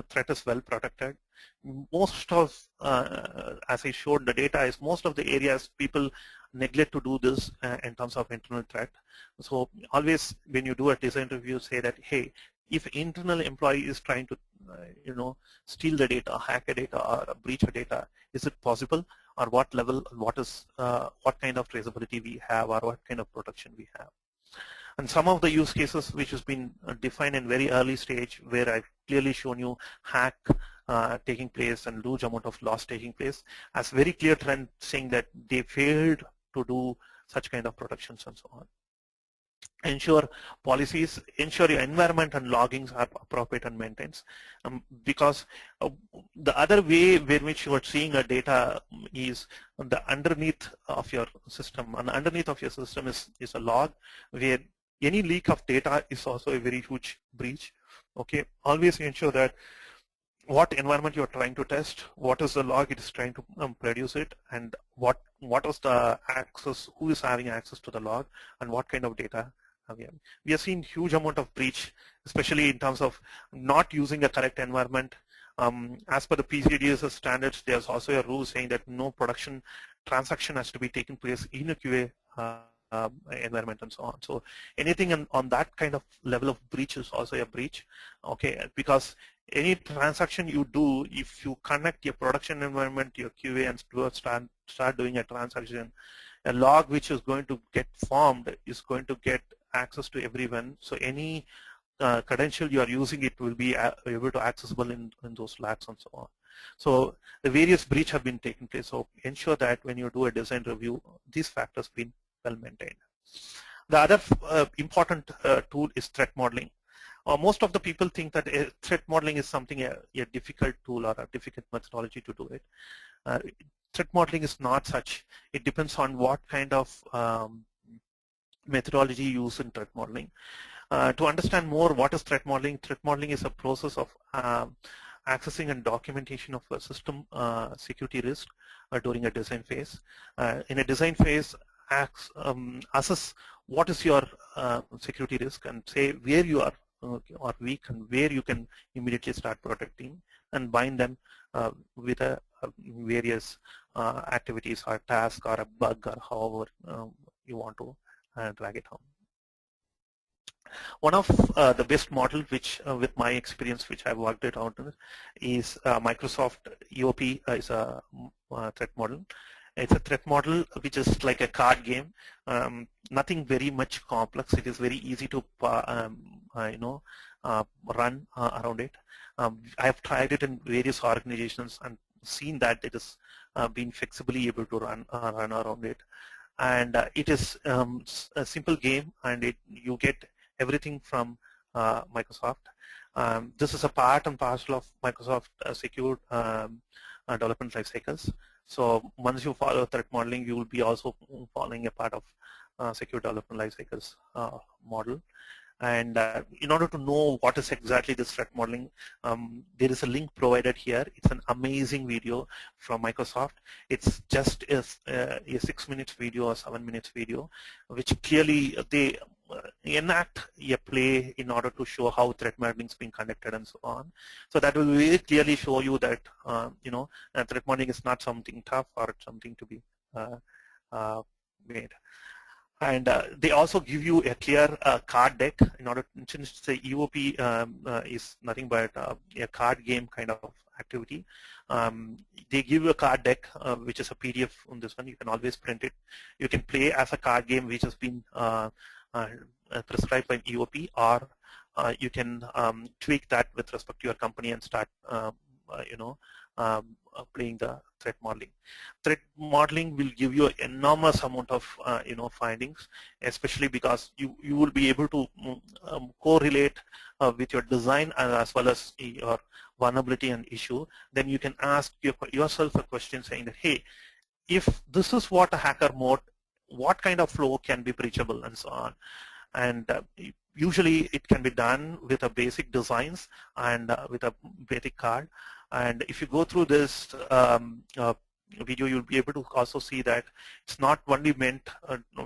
threat is well protected. Most of, as I showed, the data is most of the areas people neglect to do this in terms of internal threat. So always when you do a design review, say that, hey, if internal employee is trying to steal the data, hack the data, or breach the data, is it possible, or what level, what kind of traceability we have, or what kind of protection we have. And some of the use cases which has been defined in very early stage, where I've clearly shown you hack taking place and huge amount of loss taking place, as very clear trend saying that they failed to do such kind of protections and so on. Ensure policies, ensure your environment and loggings are appropriate and maintained, because the other way in which you are seeing a data is the underneath of your system, and underneath of your system is a log, where any leak of data is also a very huge breach. Okay, always ensure that what environment you are trying to test, what is the log it is trying to produce it, and what is the access, who is having access to the log, and what kind of data we are seeing huge amount of breach, especially in terms of not using a correct environment. As per the PCIDSS standards, there's also a rule saying that no production transaction has to be taken place in a QA environment and so on. So anything on that kind of level of breach is also a breach, okay, because any transaction you do, if you connect your production environment, your QA, and start doing a transaction, a log which is going to get formed is going to get access to everyone. So any credential you are using, it will be able to accessible in those logs and so on. So the various breach have been taken place. So ensure that when you do a design review, these factors been well maintained. The other important tool is threat modeling. Most of the people think that threat modeling is something a difficult tool or a difficult methodology to do it. Threat modeling is not such. It depends on what kind of methodology used in threat modeling. To understand more what is threat modeling is a process of accessing and documentation of a system security risk during a design phase. In a design phase, assess what is your security risk and say where you are weak and where you can immediately start protecting, and bind them with various activities or task or a bug or however you want to drag it home. One of the best model, which with my experience, which I've worked it out, is Microsoft EOP is a threat model. It's a threat model which is like a card game. Nothing very much complex. It is very easy to run around it. I have tried it in various organizations and seen that it is being flexibly able to run around it. And it is a simple game, and you get everything from Microsoft. This is a part and parcel of Microsoft secure development life cycles. So once you follow threat modeling, you will be also following a part of secure development life cycles model. And in order to know what is exactly this threat modeling, there is a link provided here. It's an amazing video from Microsoft. It's just a 6 minutes video or 7 minutes video, which clearly they enact a play in order to show how threat modeling is being conducted and so on. So that will very clearly show you that threat modeling is not something tough or something to be made. And they also give you a clear card deck in order to, since the EOP is nothing but a card game kind of activity. They give you a card deck which is a PDF on this one. You can always print it. You can play as a card game which has been prescribed by EOP, or you can tweak that with respect to your company and start playing the threat modeling. Threat modeling will give you an enormous amount of findings, especially because you will be able to correlate with your design as well as your vulnerability and issue. Then you can ask yourself a question saying that, hey, if this is what a hacker mode, what kind of flow can be breachable and so on. And usually it can be done with a basic designs and with a basic card. And if you go through this video, you'll be able to also see that it's not only meant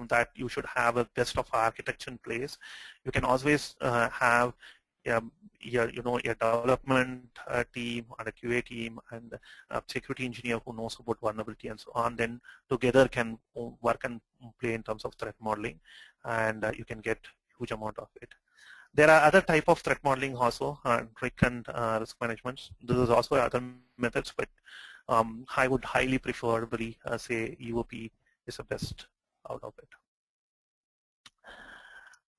that you should have a best of architecture in place. You can always have your development team and a QA team and a security engineer who knows about vulnerability and so on. Then together can work and play in terms of threat modeling, and you can get huge amount of it. There are other type of threat modeling also, risk and risk management. This is also other methods, but I would highly preferably say EOP is the best out of it.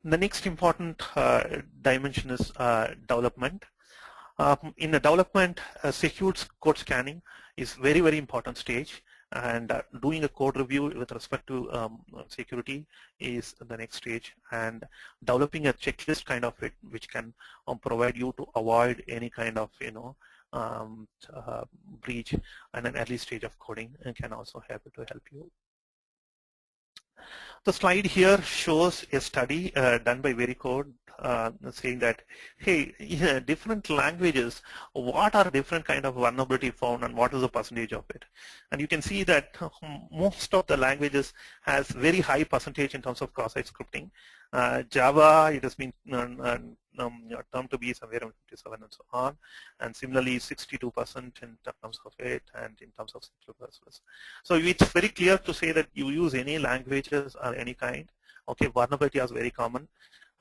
The next important dimension is development. In the development, secured code scanning is very, very important stage, and doing a code review with respect to security is the next stage, and developing a checklist kind of it which can provide you to avoid any kind of breach, and an early stage of coding can also help you. The slide here shows a study done by Vericode saying that, hey, different languages, what are different kind of vulnerability found and what is the percentage of it? And you can see that most of the languages has very high percentage in terms of cross-site scripting. Java, it has been termed to be somewhere around 57 and so on, and similarly 62% in terms of it and in terms of C++. So it's very clear to say that you use any languages or any kind. Okay, vulnerability is very common,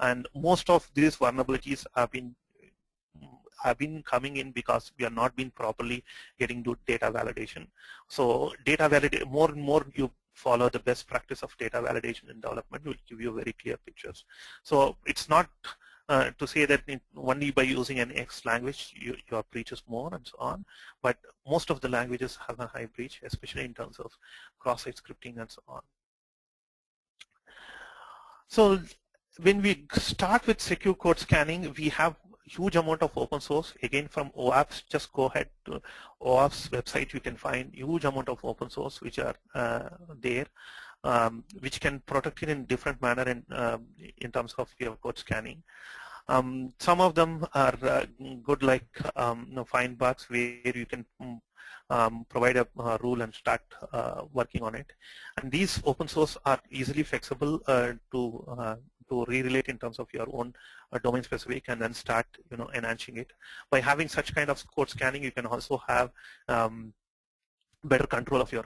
and most of these vulnerabilities have been coming in because we are not being properly getting to data validation. So data validation, more and more you follow the best practice of data validation in development will give you very clear pictures. So it's not to say that only by using an X language your breach is more and so on, but most of the languages have a high breach, especially in terms of cross-site scripting and so on. So when we start with secure code scanning, we have huge amount of open source. Again, from OAuth's, just go ahead to OAuth's website. You can find huge amount of open source which are there, which can protect it in different manner in terms of your code scanning. Some of them are good, like find bugs, where you can provide a rule and start working on it. And these open source are easily flexible to re-relate in terms of your own domain specific, and then start enhancing it. By having such kind of code scanning, you can also have better control of your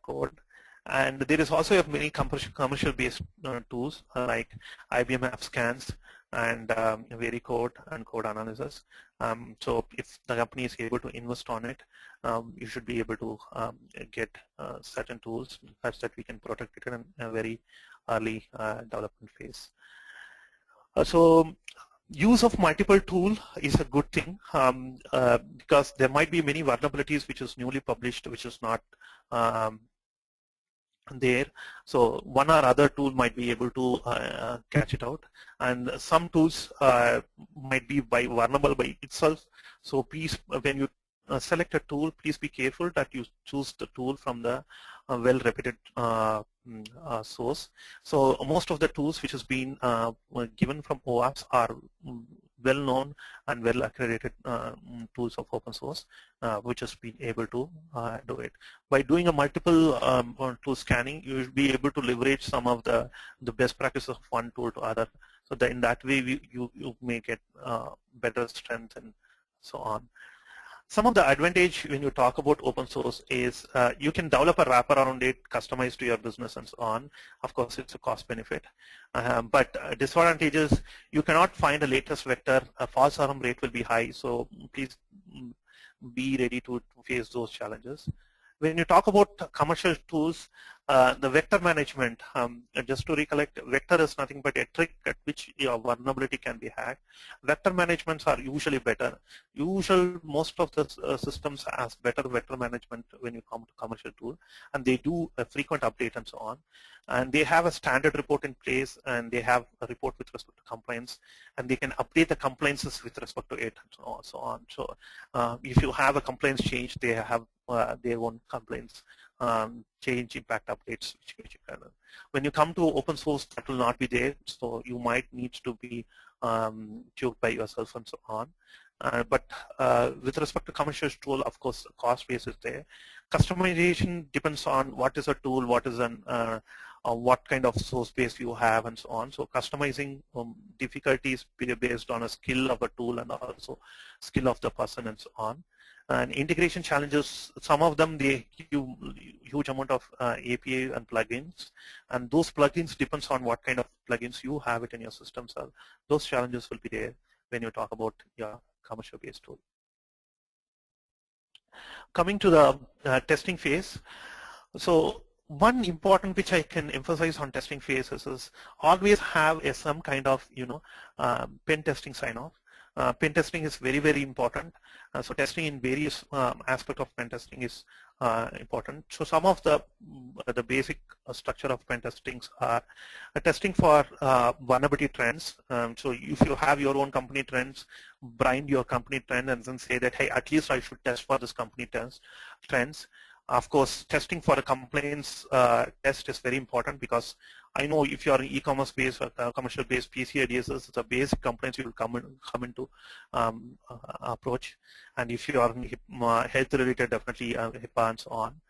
code. And there is also many commercial based tools like IBM App Scans and Vericode and code analysis. So if the company is able to invest on it, you should be able to get certain tools such that we can protect it in a very early development phase. So use of multiple tool is a good thing because there might be many vulnerabilities which is newly published, which is not there. So one or other tool might be able to catch it out, and some tools might be vulnerable by itself. So please, when you select a tool, please be careful that you choose the tool from the well-reputed source. So most of the tools which has been given from OAPs are well-known and well-accredited tools of open source, which has been able to do it. By doing a multiple tool scanning, you will be able to leverage some of the best practices of one tool to other. So that in that way, you may get better strength and so on. Some of the advantage when you talk about open source is you can develop a wrapper around it, customized to your business and so on. Of course, it's a cost benefit. But disadvantages, you cannot find the latest vector. A false alarm rate will be high, so please be ready to face those challenges. When you talk about commercial tools, the vector management, just to recollect, vector is nothing but a trick at which your vulnerability can be hacked. Vector managements are usually better. Most of the systems has better vector management when you come to commercial tool, and they do a frequent update and so on. And they have a standard report in place, and they have a report with respect to compliance, and they can update the compliances with respect to it and so on. So if you have a compliance change, they have their own complaints, change impact updates, which you can. When you come to open source, that will not be there, so you might need to be tuned by yourself and so on. But with respect to commercial tool, of course, cost base is there. Customization depends on what is a tool, what is an what kind of source base you have and so on. So customizing difficulties based on a skill of a tool and also skill of the person and so on. And integration challenges, some of them they give you huge amount of API and plugins, and those plugins depends on what kind of plugins you have it in your system. So those challenges will be there when you talk about your commercial based tool. Coming to the testing phase, so one important which I can emphasize on testing phases is always have some kind of pen testing sign off. Pen testing is very, very important. So testing in various aspects of pen testing is important. So some of the basic structure of pen testings are testing for vulnerability trends. So if you have your own company trends, bind your company trend and then say that, hey, at least I should test for this company trends. Of course, testing for a complaints test is very important, because I know if you are an e-commerce based or commercial based PCIDSS, it's a basic complaints you will come into approach. And if you are health related, definitely HIPA and so on.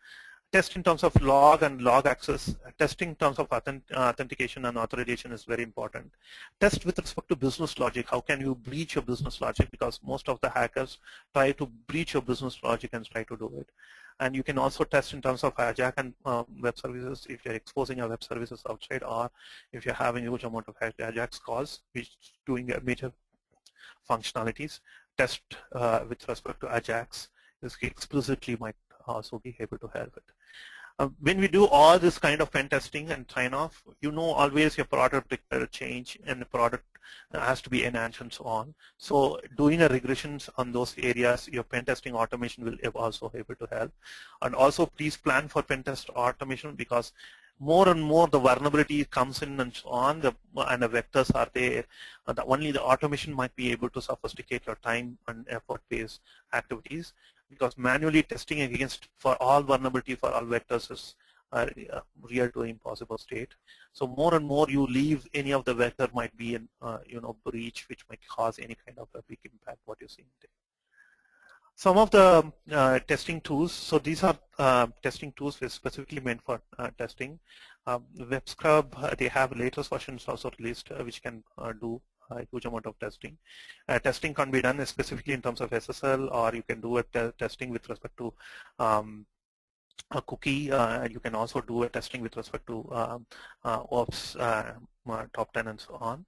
Test in terms of log and log access. Testing in terms of authentication and authorization is very important. Test with respect to business logic. How can you breach your business logic? Because most of the hackers try to breach your business logic and try to do it. And you can also test in terms of hijack and web services if you're exposing your web services outside, or if you're having a huge amount of hijack calls, which doing major functionalities. Test with respect to Ajax is explicitly might also be able to help it. When we do all this kind of pen testing and sign off, always your product will change and the product has to be enhanced and so on. So doing a regressions on those areas, your pen testing automation will also able to help. And also please plan for pen test automation, because more and more the vulnerability comes in and so on, and the vectors are there. Only the automation might be able to sophisticate your time and effort-based activities, because manually testing against for all vulnerability for all vectors is a real to impossible state. So more and more you leave any of the vector might be in breach, which might cause any kind of a big impact what you're seeing there. Some of the testing tools, so these are testing tools specifically meant for testing. Web Scrub, they have latest versions also released which can do a huge amount of testing. Testing can be done specifically in terms of SSL, or you can do a testing with respect to a cookie. You can also do a testing with respect to OPS, top 10 and so on.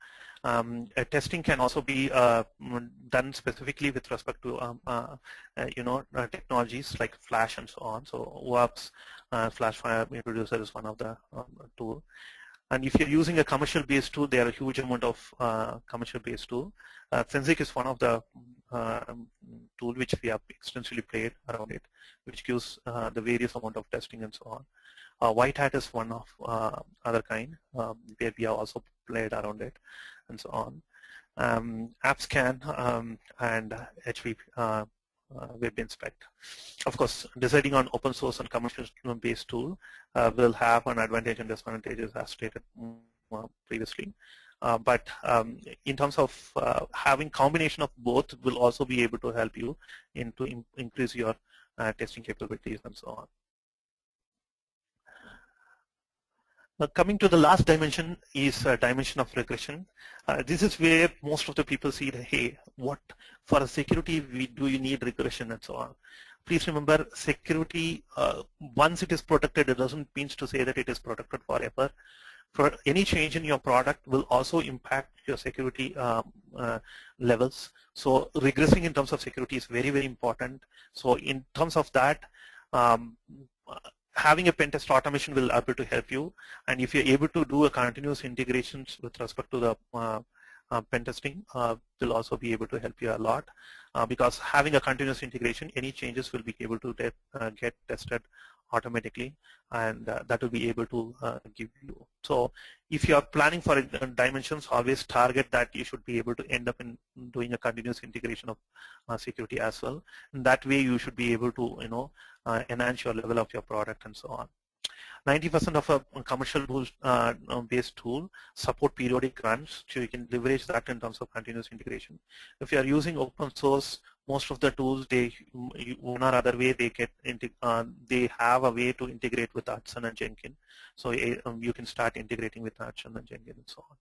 Testing can also be done specifically with respect to technologies like Flash and so on. So OAPS, Flash Fire Introducer is one of the tool. And if you're using a commercial-based tool, there are a huge amount of commercial-based tool. Sensic is one of the tool which we have extensively played around it, which gives the various amount of testing and so on. White hat is one of other kind where we have also played around it and so on. AppScan and HV Web Inspect. Of course, deciding on open source and commercial based tool will have an advantage and disadvantages as stated previously. But in terms of having combination of both will also be able to help you to increase your testing capabilities and so on. Coming to the last dimension is dimension of regression. This is where most of the people see that, hey, what for a security do you need regression and so on. Please remember, security, once it is protected, it doesn't mean to say that it is protected forever. For any change in your product will also impact your security levels. So regressing in terms of security is very, very important. So in terms of that, having a pen test automation will be able to help you. And if you're able to do a continuous integrations with respect to the pen testing, will also be able to help you a lot. Because having a continuous integration, any changes will be able to get tested automatically, and that will be able to give you. So if you are planning for dimensions, always target that you should be able to end up in doing a continuous integration of security as well. And that way you should be able to enhance your level of your product and so on. 90% of a commercial based tool support periodic runs, so you can leverage that in terms of continuous integration. If you are using open source, most of the tools, one or other way they have a way to integrate with Hudson and Jenkins. So you can start integrating with Hudson and Jenkins and so on.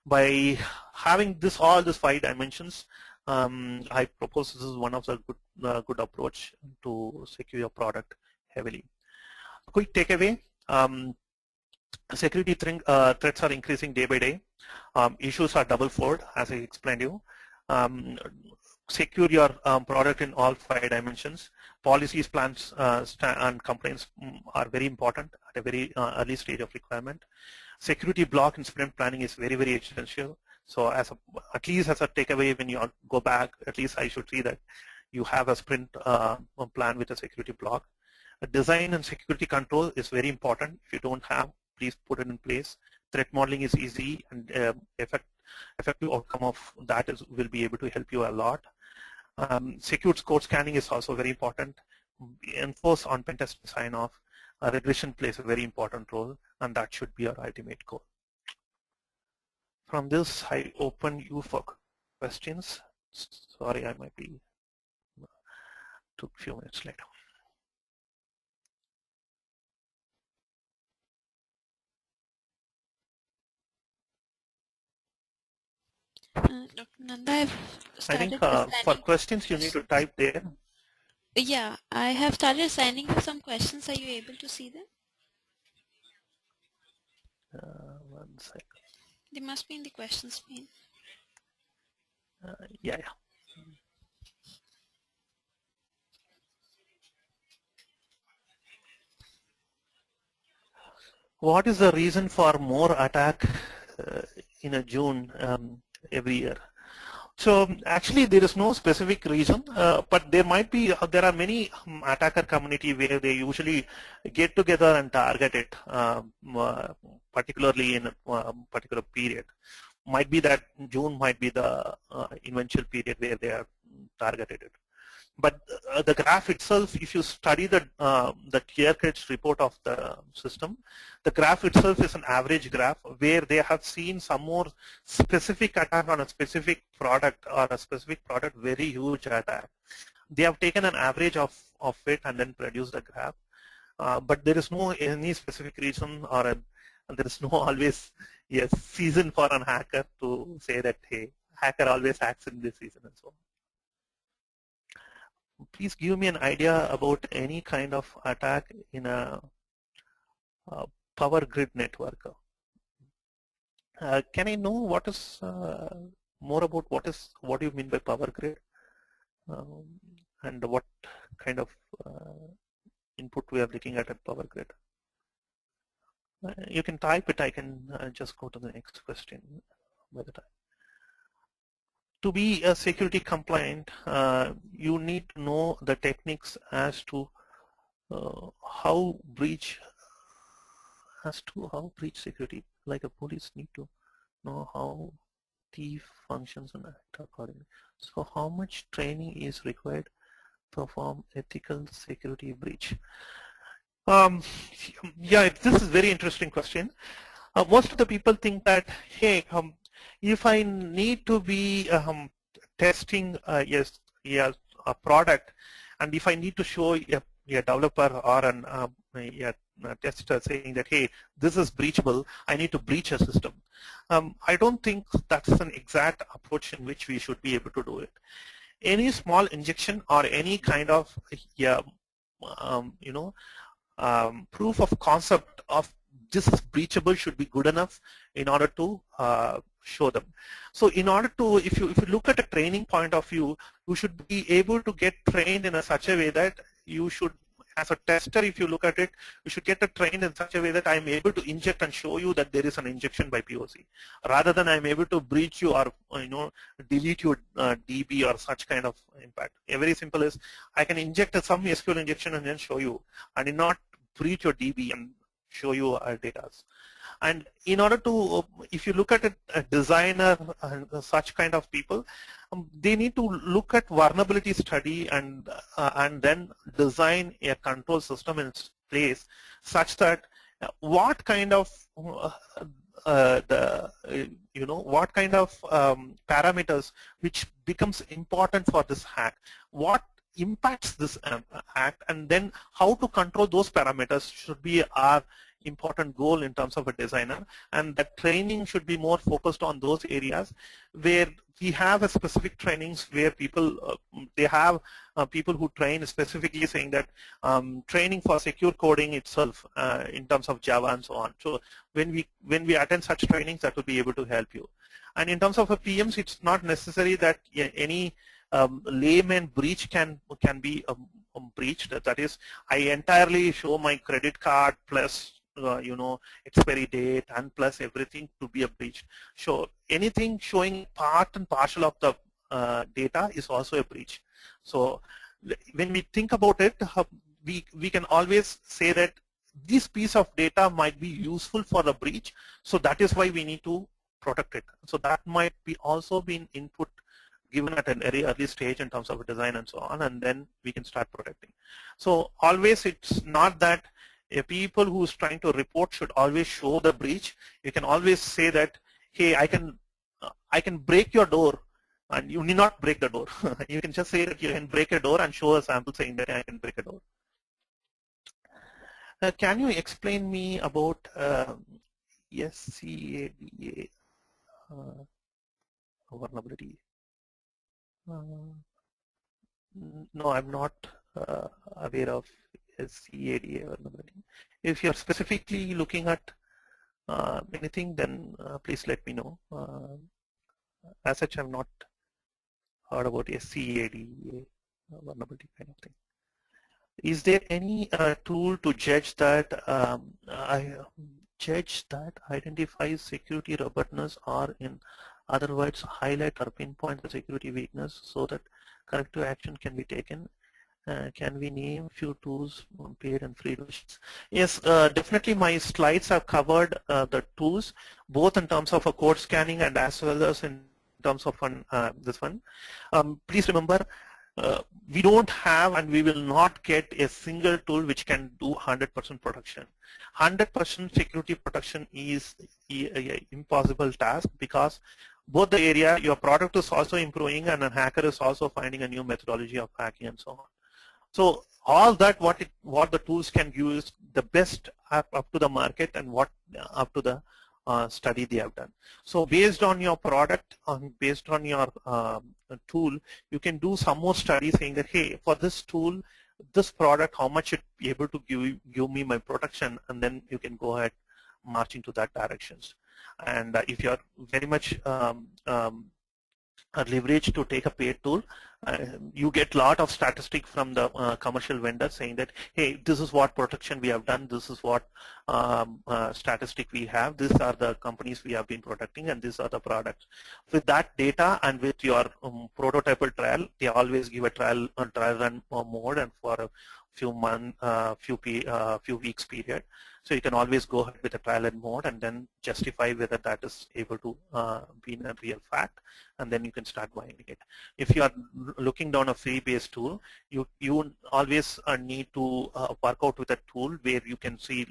By having all these 5 dimensions, I propose this is one of the good approach to secure your product heavily. A quick takeaway, security threats are increasing day by day. Issues are double-fold, as I explained you. Secure your product in all 5 dimensions. Policies, plans, and complaints are very important at a very early stage of requirement. Security block and sprint planning is very, very essential. So at least as a takeaway, when you go back, at least I should see that you have a sprint plan with a security block. Design and security control is very important. If you don't have, please put it in place. Threat modeling is easy, and effective outcome of that will be able to help you a lot. Secured code scanning is also very important. Enforce on pen test sign off. Regression plays a very important role, and that should be our ultimate goal. From this, I open you for questions. Sorry, I might be took a few minutes later. Dr. Nanda, I've started I think for questions you need to type there. Yeah, I have started assigning you some questions. Are you able to see them? 1 second. They must be in the questions pane. Yeah. What is the reason for more attack in a June every year? So actually there is no specific reason, but there are many attacker community where they usually get together and target it, particularly in a particular period. Might be that June might be the eventual period where they are targeted it. But the graph itself, if you study the ClearCred's report of the system, the graph itself is an average graph where they have seen some more specific attack on a specific product or a specific product, very huge attack. They have taken an average of it and then produced a graph. But there is no any specific reason or there is no always season for an hacker to say that, hey, hacker always hacks in this season and so on. Please give me an idea about any kind of attack in a power grid network. Can I know what is more about what you mean by power grid and what kind of input we are looking at power grid? You can type it. I can just go to the next question by the time. To be a security compliant, you need to know the techniques as to how breach as to how breach security, like a police need to know how thief functions and act accordingly. So how much training is required to perform ethical security breach? Um, yeah, this is very interesting question. Most of the people think that, hey, if I need to be testing yes, a product, and if I need to show a developer or a tester saying that, hey, this is breachable, I need to breach a system. I don't think that's an exact approach in which we should be able to do it. Any small injection or any kind of you know proof of concept of this is breachable should be good enough in order to show them. So in order to, if you look at a training point of view, you should be able to get trained in such a way that you should, as a tester, if you look at it, you should get trained in such a way that I'm able to inject and show you that there is an injection by POC, rather than I'm able to breach you or delete your DB or such kind of impact. A very simple is I can inject some SQL injection and then show you, and not breach your DB and show you our data. And in order to, if you look at a designer and such kind of people, they need to look at vulnerability study and then design a control system in place such that what kind of what kind of parameters which becomes important for this hack, what impacts this hack, and then how to control those parameters should be our important goal in terms of a designer. And that training should be more focused on those areas where we have a specific trainings where people they have people who train specifically saying that training for secure coding itself in terms of Java and so on. So when we attend such trainings, that will be able to help you. And in terms of a PMs, it's not necessary that any layman breach can be breached. That is, I entirely show my credit card plus expiry date and plus everything to be a breach. So anything showing part and partial of the data is also a breach. So when we think about it, we can always say that this piece of data might be useful for the breach. So that is why we need to protect it. So that might be also been input given at an very early stage in terms of design and so on, and then we can start protecting. So always it's not that a people who's trying to report should always show the breach. You can always say that, hey, I can break your door, and you need not break the door. You can just say that you can break a door and show a sample saying that I can break a door. Can you explain me about SCADA vulnerability? No, I'm not aware of SCADA vulnerability. If you're specifically looking at anything, then please let me know. As such, I've not heard about SCADA vulnerability kind of thing. Is there any tool to judge that identifies security robustness, or in other words, highlight or pinpoint the security weakness so that corrective action can be taken? Can we name few tools, paid and free versions? Yes, definitely my slides have covered the tools, both in terms of a code scanning and as well as in terms of this one. Please remember, we don't have and we will not get a single tool which can do 100% protection. 100% security protection is an impossible task, because both the area, your product is also improving and a hacker is also finding a new methodology of hacking and so on. So all that what the tools can give is the best up to the market and what up to the study they have done. So based on your product, based on your tool, you can do some more studies saying that, hey, for this tool, this product, how much it be able to give me my protection, and then you can go ahead march into that directions. And if you are very much leverage to take a paid tool, you get a lot of statistic from the commercial vendors saying that, hey, this is what protection we have done, this is what statistic we have, these are the companies we have been protecting, and these are the products. With that data and with your prototypal trial, they always give a trial run mode and for a few months, few weeks period. So you can always go ahead with a trial and mode and then justify whether that is able to be in a real fact, and then you can start buying it. If you are looking down a free-based tool, you always need to work out with a tool where you can see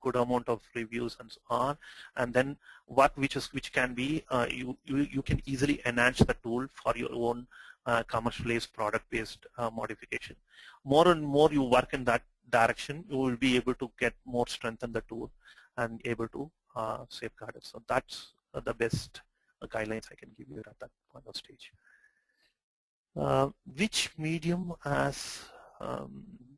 good amount of reviews and so on, and then which can be you can easily enhance the tool for your own commercialized product-based modification. More and more you work in that direction, you will be able to get more strength in the tool and able to safeguard it. So that's the best guidelines I can give you at that point of stage. Which medium has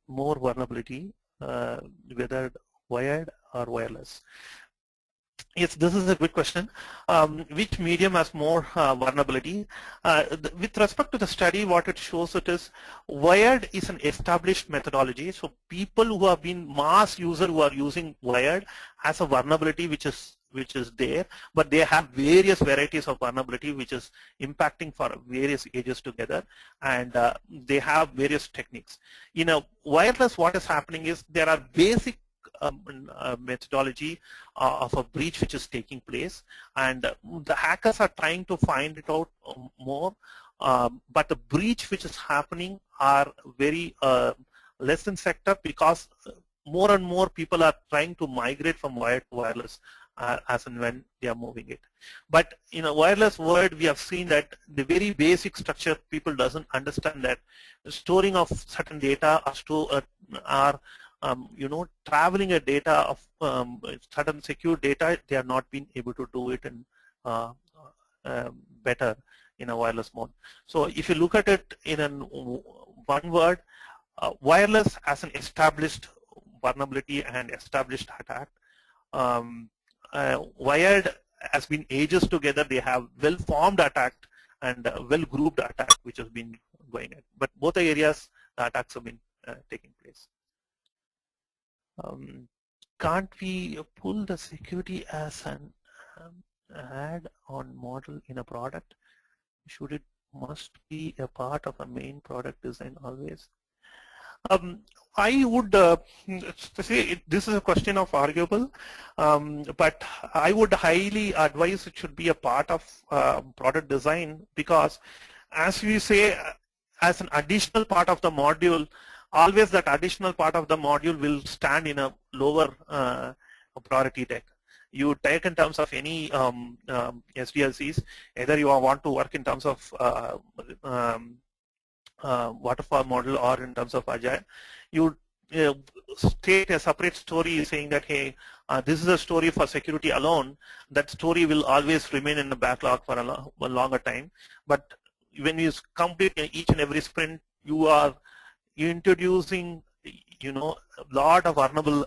more vulnerability, whether wired or wireless? Yes, this is a good question. Which medium has more vulnerability? With respect to the study, what it shows it is wired is an established methodology. So people who have been mass user who are using wired has a vulnerability which is there, but they have various varieties of vulnerability which is impacting for various ages together, and they have various techniques. In a wireless, what is happening is there are basic methodology of a breach which is taking place, and the hackers are trying to find it out more, but the breach which is happening are very less in sector, because more and more people are trying to migrate from wired to wireless as and when they are moving it. But in a wireless world, we have seen that the very basic structure, people doesn't understand that storing of certain data are traveling a data of certain secure data, they are not being able to do it in better in a wireless mode. So if you look at it in one word, wireless as an established vulnerability and established attack. Wired has been ages together, they have well-formed attack and well-grouped attack which has been going at. But both the areas, the attacks have been taking place. Can't we pull the security as an add-on model in a product? Should it must be a part of a main product design always? I would say this is a question of arguable, but I would highly advise it should be a part of product design, because as we say, as an additional part of the module, always that additional part of the module will stand in a lower priority deck. You take in terms of any SDLCs, either you want to work in terms of waterfall model or in terms of agile, you state a separate story saying that, hey, this is a story for security alone. That story will always remain in the backlog for a longer time. But when you complete each and every sprint, you are introducing, a lot of vulnerable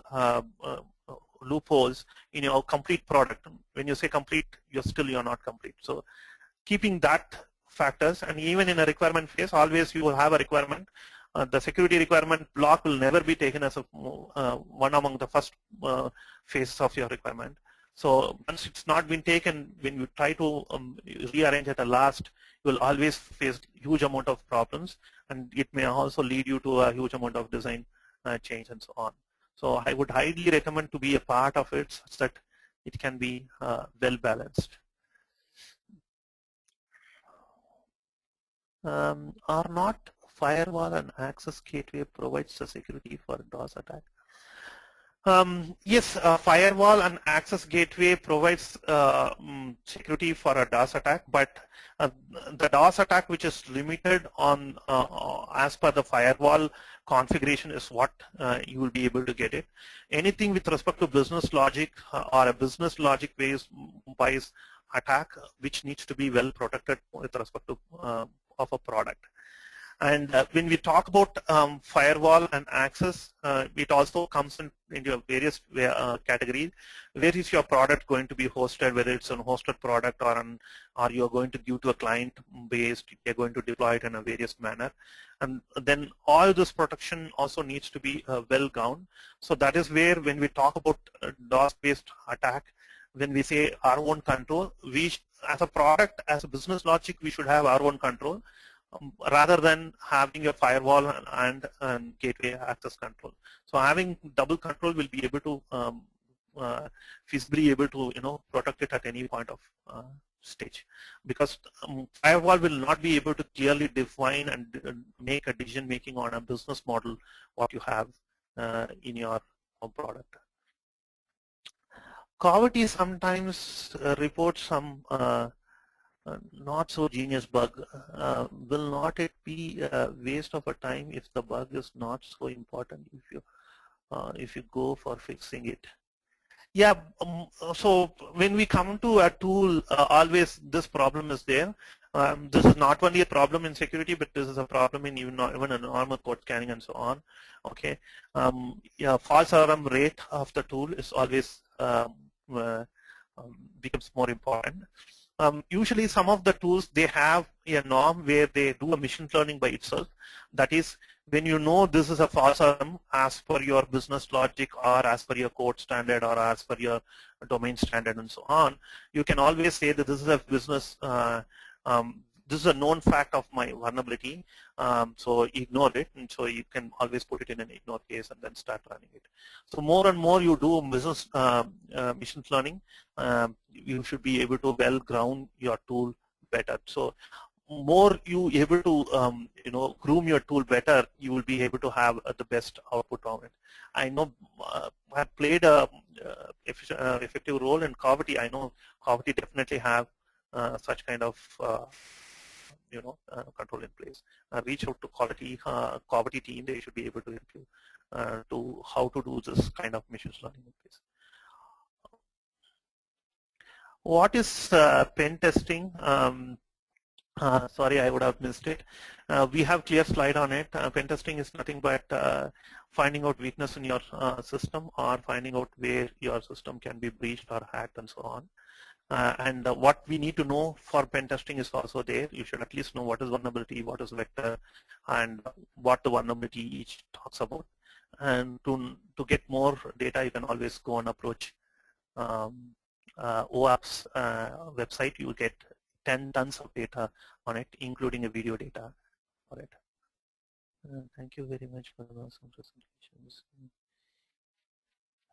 loopholes in your complete product. When you say complete, you're not complete. So keeping that factors, and even in a requirement phase, always you will have a requirement. The security requirement block will never be taken as one among the first phases of your requirement. So once it's not been taken, when you try to rearrange at the last, you will always face huge amount of problems, and it may also lead you to a huge amount of design change and so on. So I would highly recommend to be a part of it such that it can be well balanced. Are not firewall and access gateway provides the security for DOS attack? Yes, firewall and access gateway provides security for a DOS attack, but the DOS attack which is limited on as per the firewall configuration is what you will be able to get it. Anything with respect to business logic or a business logic based attack which needs to be well protected with respect to of a product. And when we talk about firewall and access, it also comes into various categories. Where is your product going to be hosted, whether it's a hosted product or you're going to give to a client based, you're going to deploy it in a various manner. And then all this protection also needs to be well governed. So that is where when we talk about DOS-based attack, when we say our own control, we as a product, as a business logic, we should have our own control. rather than having a firewall and gateway access control. So having double control will be able to feasibly able to protect it at any point of stage, because firewall will not be able to clearly define and make a decision making on a business model what you have in your product. Cavity sometimes reports some not so genius bug. Will not it be a waste of a time if the bug is not so important if you go for fixing it? Yeah, so when we come to a tool, always this problem is there. This is not only a problem in security, but this is a problem in even a normal code scanning and so on. Okay, yeah, false alarm rate of the tool is always becomes more important. Usually some of the tools, they have a norm where they do a machine learning by itself. That is, when you know this is a false alarm as per your business logic or as per your code standard or as per your domain standard and so on, you can always say that this is a business, this is a known fact of my vulnerability, so ignore it, and so you can always put it in an ignore case and then start running it. So more and more you do business machine learning, you should be able to well ground your tool better. So more you able to groom your tool better, you will be able to have the best output on it. I know I have played a effective role in Cavity. I know Cavity definitely have such kind of control in place. Reach out to Cavity team. They should be able to help you to how to do this kind of machine learning in place. What is pen testing? Sorry, I would have missed it. We have clear slide on it. Pen testing is nothing but finding out weakness in your system or finding out where your system can be breached or hacked and so on. And what we need to know for pen testing is also there. You should at least know what is vulnerability, what is vector, and what the vulnerability each talks about. And to get more data, you can always go and approach OAP's website. You will get 10 tons of data on it, including a video data for it. Thank you very much for those presentations.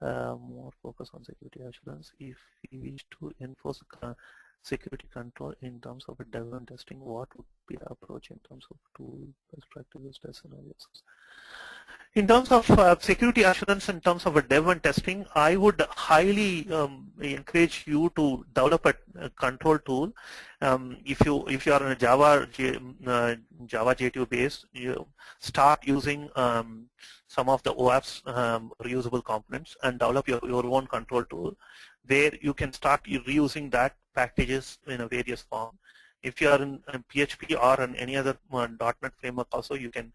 More focus on security assurance. If we wish to enforce security control in terms of a development testing, what would be the approach in terms of tool, best practices, test scenarios? In terms of security assurance, in terms of a development testing, I would highly encourage you to develop a control tool. If you are in a Java J2 base, you start using some of the OAP's reusable components and develop your own control tool, where you can start reusing that packages in a various form. If you are in PHP or in any other .NET framework also, you can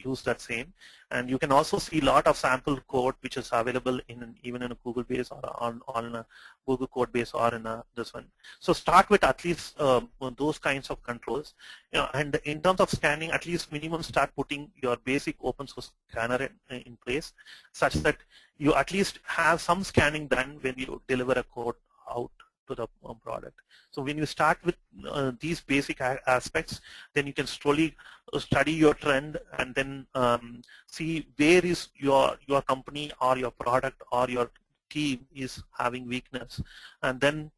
use that same, and you can also see a lot of sample code which is available even in a Google base or on a Google code base or in this one. So start with at least those kinds of controls, and in terms of scanning, at least minimum start putting your basic open source scanner in place, such that you at least have some scanning done when you deliver a code out to the product. So when you start with these basic aspects, then you can slowly study your trend and then see where is your company or your product or your team is having weakness, and then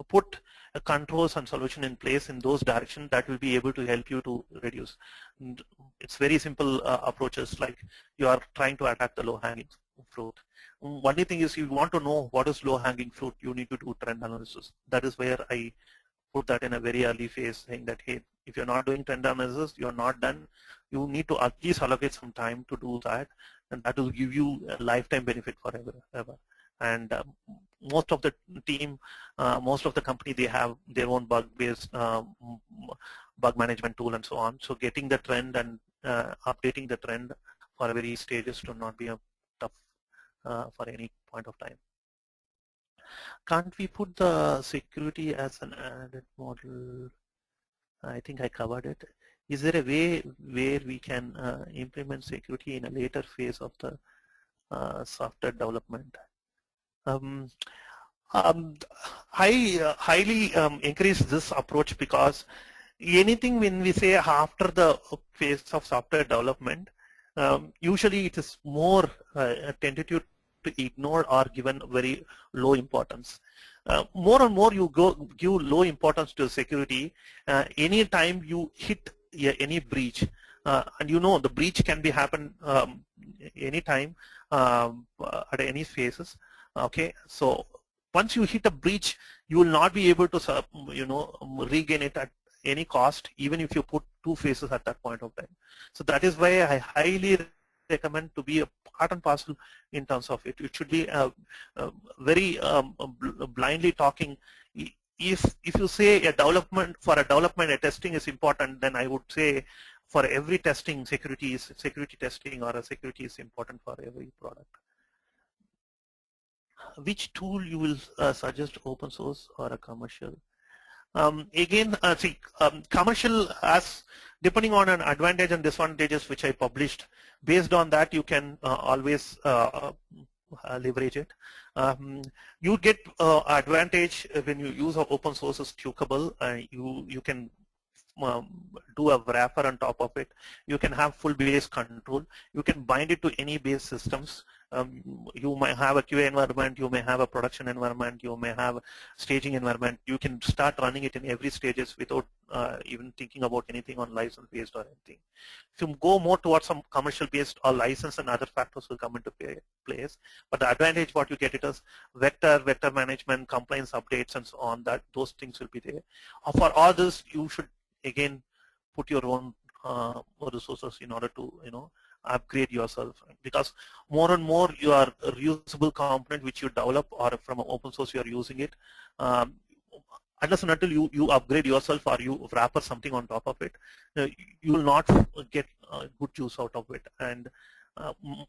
put controls and solution in place in those directions that will be able to help you to reduce. And it's very simple approaches, like you are trying to attack the low-hanging fruit. Only thing is, you want to know what is low-hanging fruit, you need to do trend analysis. That is where I put that in a very early phase, saying that, hey, if you're not doing trend analysis, you're not done. You need to at least allocate some time to do that, and that will give you a lifetime benefit forever. And most of the team, most of the company, they have their own bug-based bug management tool and so on. So getting the trend and updating the trend for very stages to not be a tough for any point of time. Can't we put the security as an added model? I think I covered it. Is there a way where we can implement security in a later phase of the software development? I highly encourage this approach, because anything when we say after the phase of software development, usually it is more tentative to ignore or given very low importance. More and more you give low importance to security any time you hit any breach. And you know the breach can be happen anytime at any phases. Okay, so once you hit a breach, you will not be able to regain it at any cost, even if you put two phases at that point of time. So that is why I highly recommend to be a part and parcel in terms of it. It should be very blindly talking. If you say a development a testing is important, then I would say for every testing, security testing or a security is important for every product. Which tool you will suggest, open source or a commercial? Again, commercial as depending on an advantage and disadvantages which I published. Based on that, you can always leverage it. You get advantage when you use open source as tunable. You can do a wrapper on top of it. You can have full base control. You can bind it to any base systems. You may have a QA environment, you may have a production environment, you may have a staging environment. You can start running it in every stages without even thinking about anything on license based or anything. If you go more towards some commercial based or license and other factors will come into place. But the advantage what you get it is vector management, compliance updates and so on, that those things will be there. For all this, you should again put your own resources in order to upgrade yourself, because more and more you are a reusable component which you develop or from open source you are using it. Unless and until you upgrade yourself or you wrapper something on top of it, you will not get good use out of it. And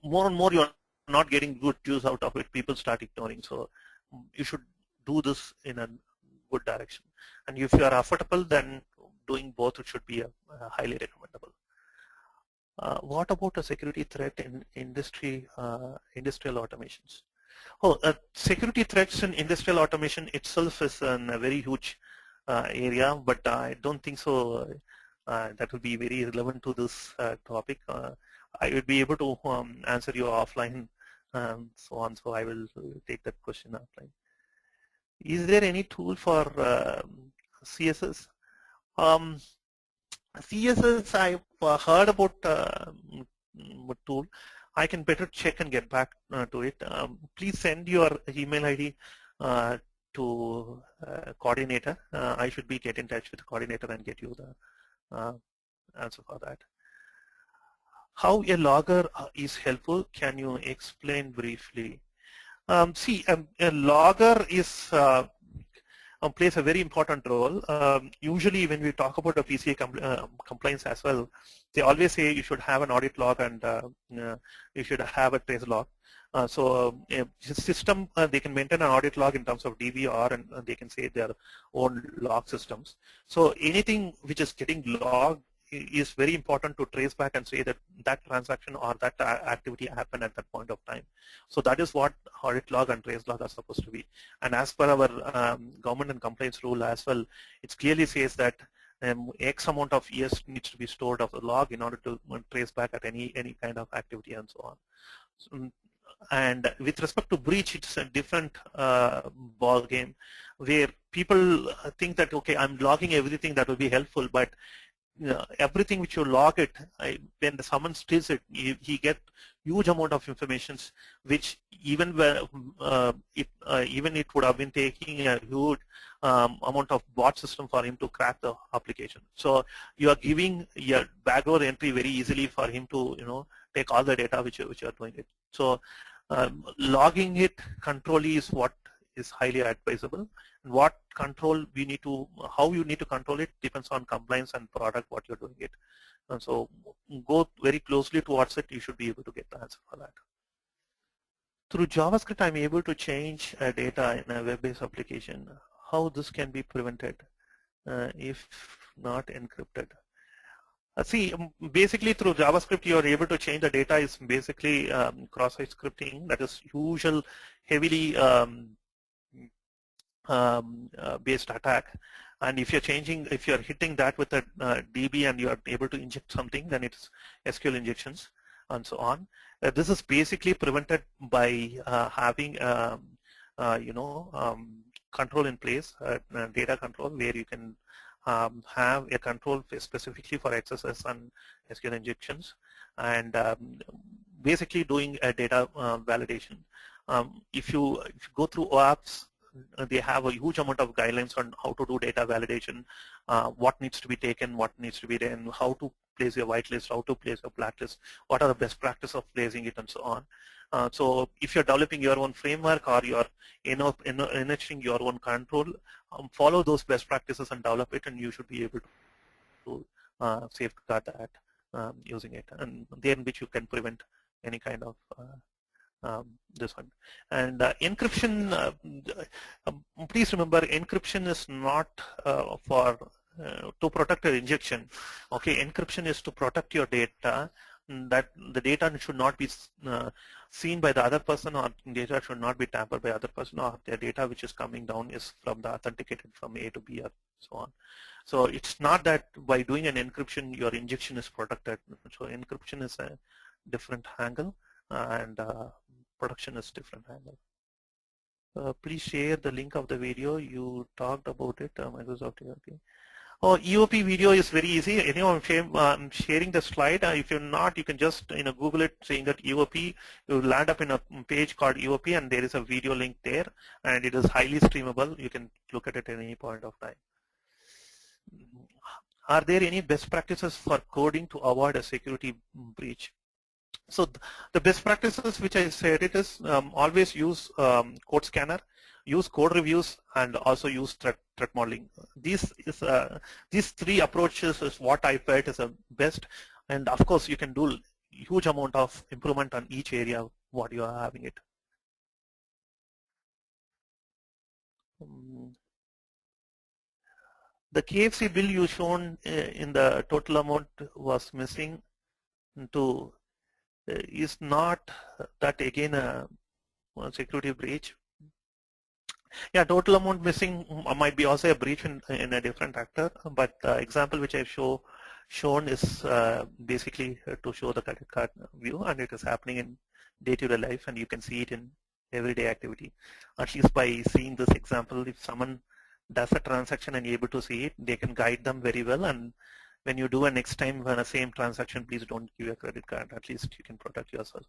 more and more you are not getting good use out of it, people start ignoring. So you should do this in a good direction. And if you are affordable, then doing both it should be highly recommendable. What about a security threat in industrial automations? Security threats in industrial automation itself is a very huge area, but I don't think so that will be very relevant to this topic. I will be able to answer you offline, so on. So I will take that question offline. Is there any tool for CSS? CSS, I've heard about tool. I can better check and get back to it. Please send your email ID to coordinator. I should get in touch with the coordinator and get you the answer for that. How a logger is helpful? Can you explain briefly? A logger is plays a very important role. Usually when we talk about the PCI compliance as well, they always say you should have an audit log and you should have a trace log. So a system, they can maintain an audit log in terms of DVR, and they can say their own log systems. So anything which is getting logged is very important to trace back and say that that transaction or that activity happened at that point of time. So that is what audit log and trace log are supposed to be. And as per our government and compliance rule as well, it clearly says that X amount of years needs to be stored of the log in order to trace back at any kind of activity and so on. So, and with respect to breach, it's a different ball game, where people think that, okay, I'm logging everything that will be helpful, but everything which you log it, when someone steals it, he get huge amount of information, which even it would have been taking a huge amount of bot system for him to crack the application. So you are giving your backdoor entry very easily for him to take all the data which you are doing it. So logging it controlly is what is highly advisable. What control we need to, how you need to control it depends on compliance and product what you're doing it. And so go very closely towards it, you should be able to get the answer for that. Through JavaScript, I'm able to change data in a web-based application. How this can be prevented if not encrypted? Basically through JavaScript, you are able to change the data. Is basically cross-site scripting. That is usual heavily based attack. And if you're changing, if you're hitting that with a DB and you are able to inject something, then it's SQL injections and so on. This is basically prevented by having control in place, data control, where you can have a control specifically for XSS and SQL injections, and basically doing a data validation. If you go through OAuths, they have a huge amount of guidelines on how to do data validation, what needs to be taken, what needs to be done, how to place your whitelist, how to place your blacklist, what are the best practices of placing it, and so on. So if you're developing your own framework or you're enriching your own control, follow those best practices and develop it, and you should be able to safeguard that using it, and then which you can prevent any kind of this one. And encryption, please remember, encryption is not for to protect your injection. Okay, encryption is to protect your data, that the data should not be seen by the other person, or data should not be tampered by other person, or the data which is coming down is from the authenticated from A to B or so on. So it's not that by doing an encryption your injection is protected. So encryption is a different angle, and production is different angle. Please share the link of the video. You talked about it, Microsoft EOP. Oh, EOP video is very easy. Anyone, I'm sharing the slide. If you're not, you can just Google it, saying that EOP. You land up in a page called EOP, and there is a video link there, and it is highly streamable. You can look at it at any point of time. Are there any best practices for coding to avoid a security breach? So the best practices which I said it is always use code scanner, use code reviews, and also use threat modeling. These three approaches is what I felt is the best, and of course you can do huge amount of improvement on each area what you are having it. The KFC bill you shown in the total amount was missing to is not that again a security breach. Yeah, total amount missing might be also a breach in a different actor, but the example which I've shown is basically to show the credit card view, and it is happening in day-to-day life, and you can see it in everyday activity. At least by seeing this example, if someone does a transaction and able to see it, they can guide them very well, and when you do a next time when the same transaction, please don't give a credit card. At least you can protect yourself.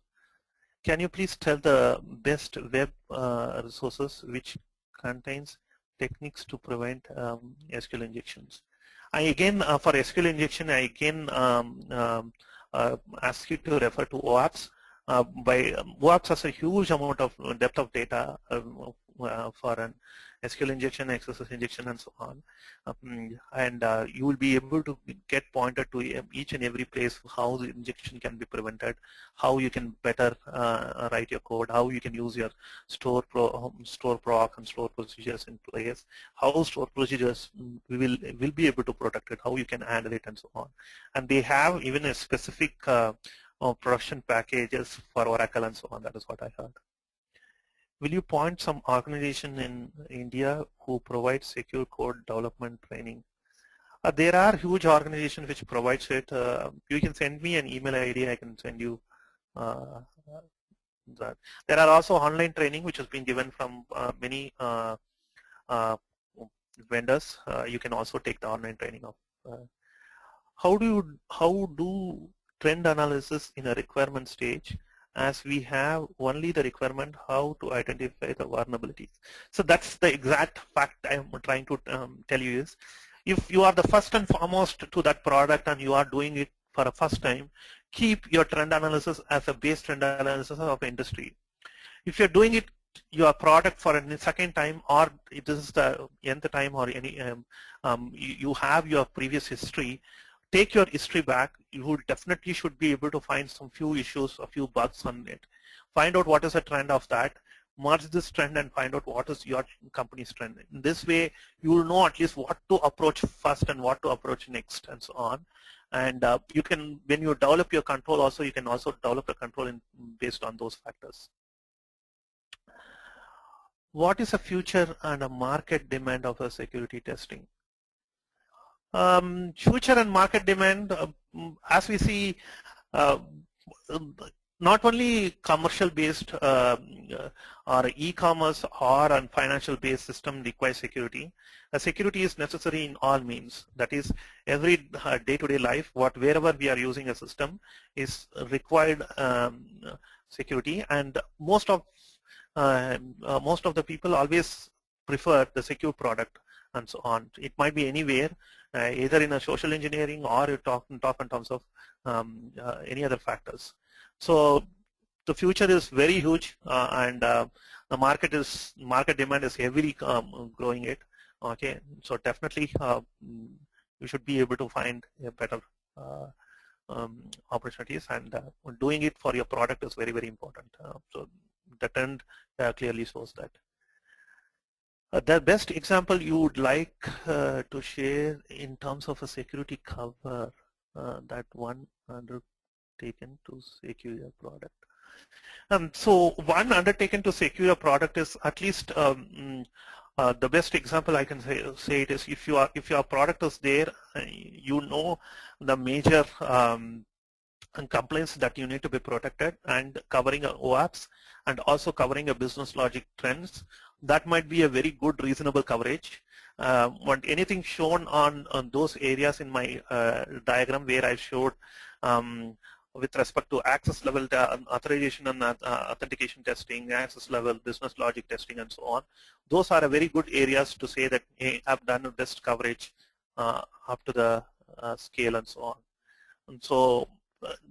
Can you please tell the best web resources which contains techniques to prevent SQL injections? I again, for SQL injection, I again ask you to refer to OAuths. OAuths has a huge amount of depth of data for an SQL injection, XSS injection, and so on. And you will be able to get pointed to each and every place how the injection can be prevented, how you can better write your code, how you can use your store proc and store procedures in place, how store procedures will be able to protect it, how you can handle it, and so on. And they have even a specific production packages for Oracle and so on. That is what I heard. Will you point some organization in India who provide secure code development training? There are huge organizations which provides it. You can send me an email ID. I can send you that. There are also online training which has been given from many vendors. You can also take the online training of. How do trend analysis in a requirement stage, as we have only the requirement how to identify the vulnerabilities? So that's the exact fact I am trying to tell you is, if you are the first and foremost to that product and you are doing it for a first time, keep your trend analysis as a base trend analysis of industry. If you're doing it your product for a second time, or this is the nth time, or any you have your previous history, take your history back. You definitely should be able to find some few issues, a few bugs on it. Find out what is the trend of that, merge this trend and find out what is your company's trend. In this way, you will know at least what to approach first and what to approach next, and so on. And you can, when you develop your control also, you can also develop a control based on those factors. What is a future and a market demand of a security testing? Future and market demand, as we see, uh, not only commercial based or e-commerce or on financial based system requires security. Security is necessary in all means. That is, every day-to-day life, wherever we are using a system is required security, and most of the people always prefer the secure product and so on. It might be anywhere, either in a social engineering or you talk in terms of any other factors. So the future is very huge, and the market demand is heavily growing it. Okay, so definitely you should be able to find a better opportunities, and doing it for your product is very, very important. So the trend clearly shows that. The best example you would like to share in terms of a security cover that one undertaken to secure your product. So one undertaken to secure a product is at least the best example I can say it is if your product is there, you know the major complaints that you need to be protected, and covering OAPs and also covering a business logic trends. That might be a very good reasonable coverage. Want anything shown on those areas in my diagram where I showed with respect to access level authorization and authentication testing, access level, business logic testing, and so on. Those are a very good areas to say that hey, I've done the best coverage up to the scale and so on. And so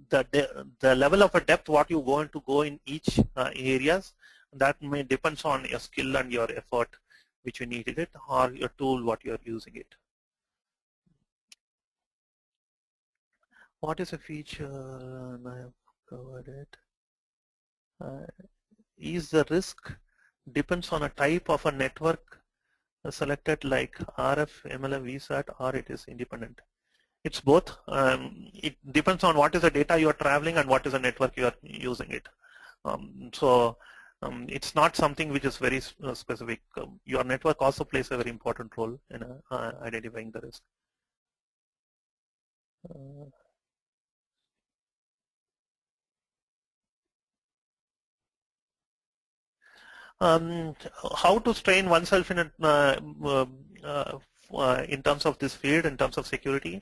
the level of a depth what you going to go in each areas, that may depends on your skill and your effort which you needed it, or your tool what you are using it. What is a feature? I have covered it. Is the risk depends on a type of a network selected like RF, MLF, VSAT, or it is independent? It's both. It depends on what is the data you are traveling and what is the network you are using it. It's not something which is very specific. Your network also plays a very important role in identifying the risk. How to train oneself in terms of this field, in terms of security.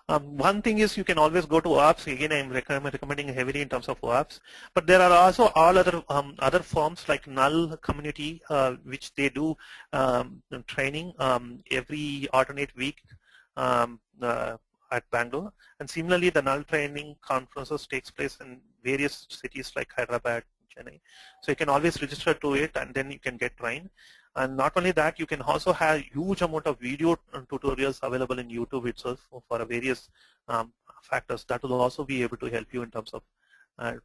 One thing is you can always go to OAPs. Again, I'm recommending heavily in terms of OAPs. But there are also all other forms like Null community, which they do training every alternate week at Bangalore. And similarly, the Null training conferences takes place in various cities like Hyderabad, Chennai. So you can always register to it, and then you can get trained. And not only that, you can also have huge amount of video tutorials available in YouTube itself for various factors that will also be able to help you in terms of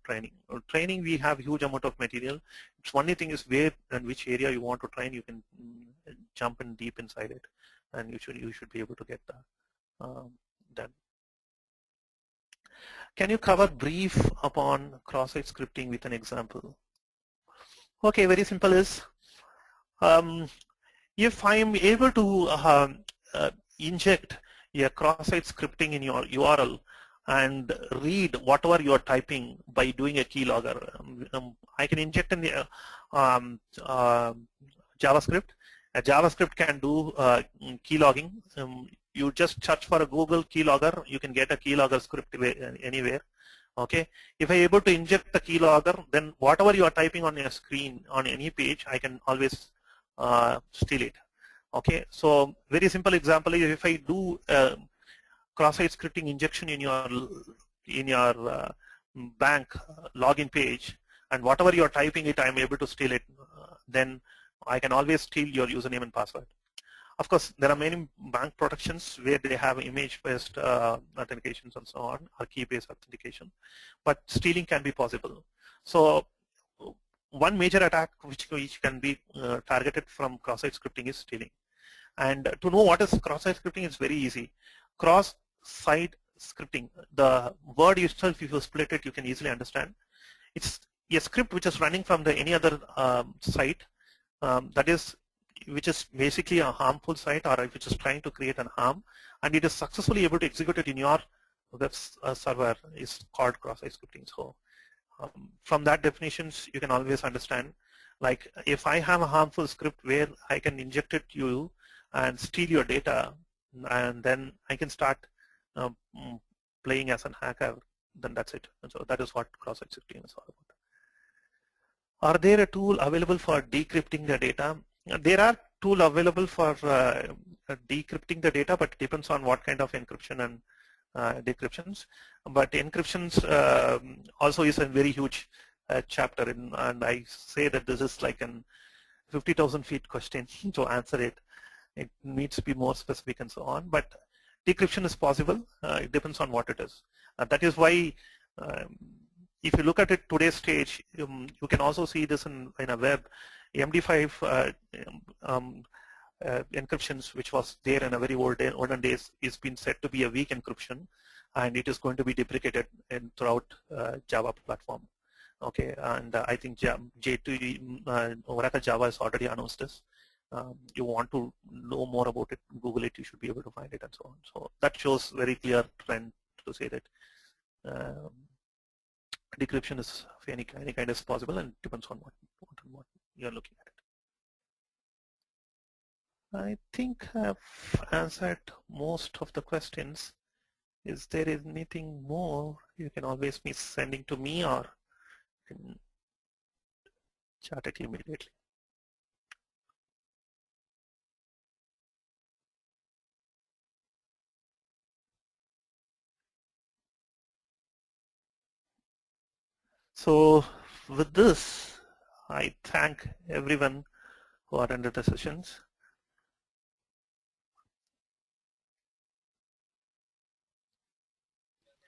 training. Training, we have huge amount of material. It's only thing is where and which area you want to train. You can jump in deep inside it, and you should be able to get that. Can you cover brief upon cross-site scripting with an example? Okay, very simple is, if I'm able to inject a cross-site scripting in your URL and read whatever you're typing by doing a keylogger, I can inject in the JavaScript. A JavaScript can do keylogging. You just search for a Google keylogger, you can get a keylogger script anywhere. Okay, if I'm able to inject the keylogger, then whatever you are typing on your screen on any page, I can always steal it. Okay, so very simple example is if I do cross-site scripting injection in your bank login page, and whatever you are typing it, I'm able to steal it. Then I can always steal your username and password. Of course, there are many bank protections where they have image-based authentications and so on, or key-based authentication, but stealing can be possible. So one major attack which can be targeted from cross-site scripting is stealing. And to know what is cross-site scripting, it's very easy. Cross-site scripting, the word itself, if you split it, you can easily understand. It's a script which is running from any other site that is which is basically a harmful site or which is trying to create an harm, and it is successfully able to execute it in your web server, is called cross-site scripting. So from that definitions, you can always understand, like if I have a harmful script where I can inject it to you and steal your data, and then I can start playing as an hacker, then that's it. And so that is what cross-site scripting is all about. Are there a tool available for decrypting the data? There are tools available for decrypting the data, but it depends on what kind of encryption and decryptions. But encryptions also is a very huge chapter, and I say that this is like an 50,000 feet question to answer it. It needs to be more specific and so on. But decryption is possible. It depends on what it is. That is why if you look at it today's stage, you can also see this in a web. MD5 encryptions, which was there in a very olden days, is been said to be a weak encryption, and it is going to be deprecated throughout Java platform. Okay, and I think J2 Oracle Java has already announced this. You want to know more about it, Google it, you should be able to find it and so on. So that shows very clear trend to say that decryption is any kind is possible, and depends on what you're looking at it. I think I've answered most of the questions. Is there anything more? You can always be sending to me or can chat it immediately. So with this, I thank everyone who attended the sessions.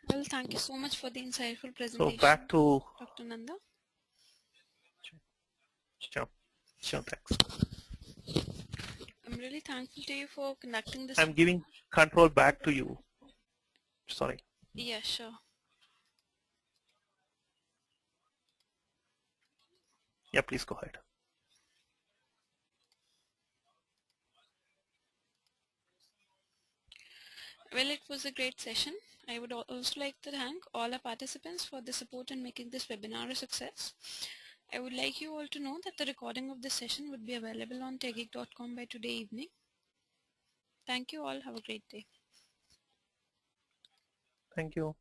Well, thank you so much for the insightful presentation. So back to Dr. Nanda. Sure, thanks. I'm really thankful to you for conducting this. I'm giving control back to you. Sorry. Yeah, sure. Yeah, please go ahead. Well, it was a great session. I would also like to thank all our participants for the support in making this webinar a success. I would like you all to know that the recording of this session would be available on techgeek.com by today evening. Thank you all. Have a great day. Thank you.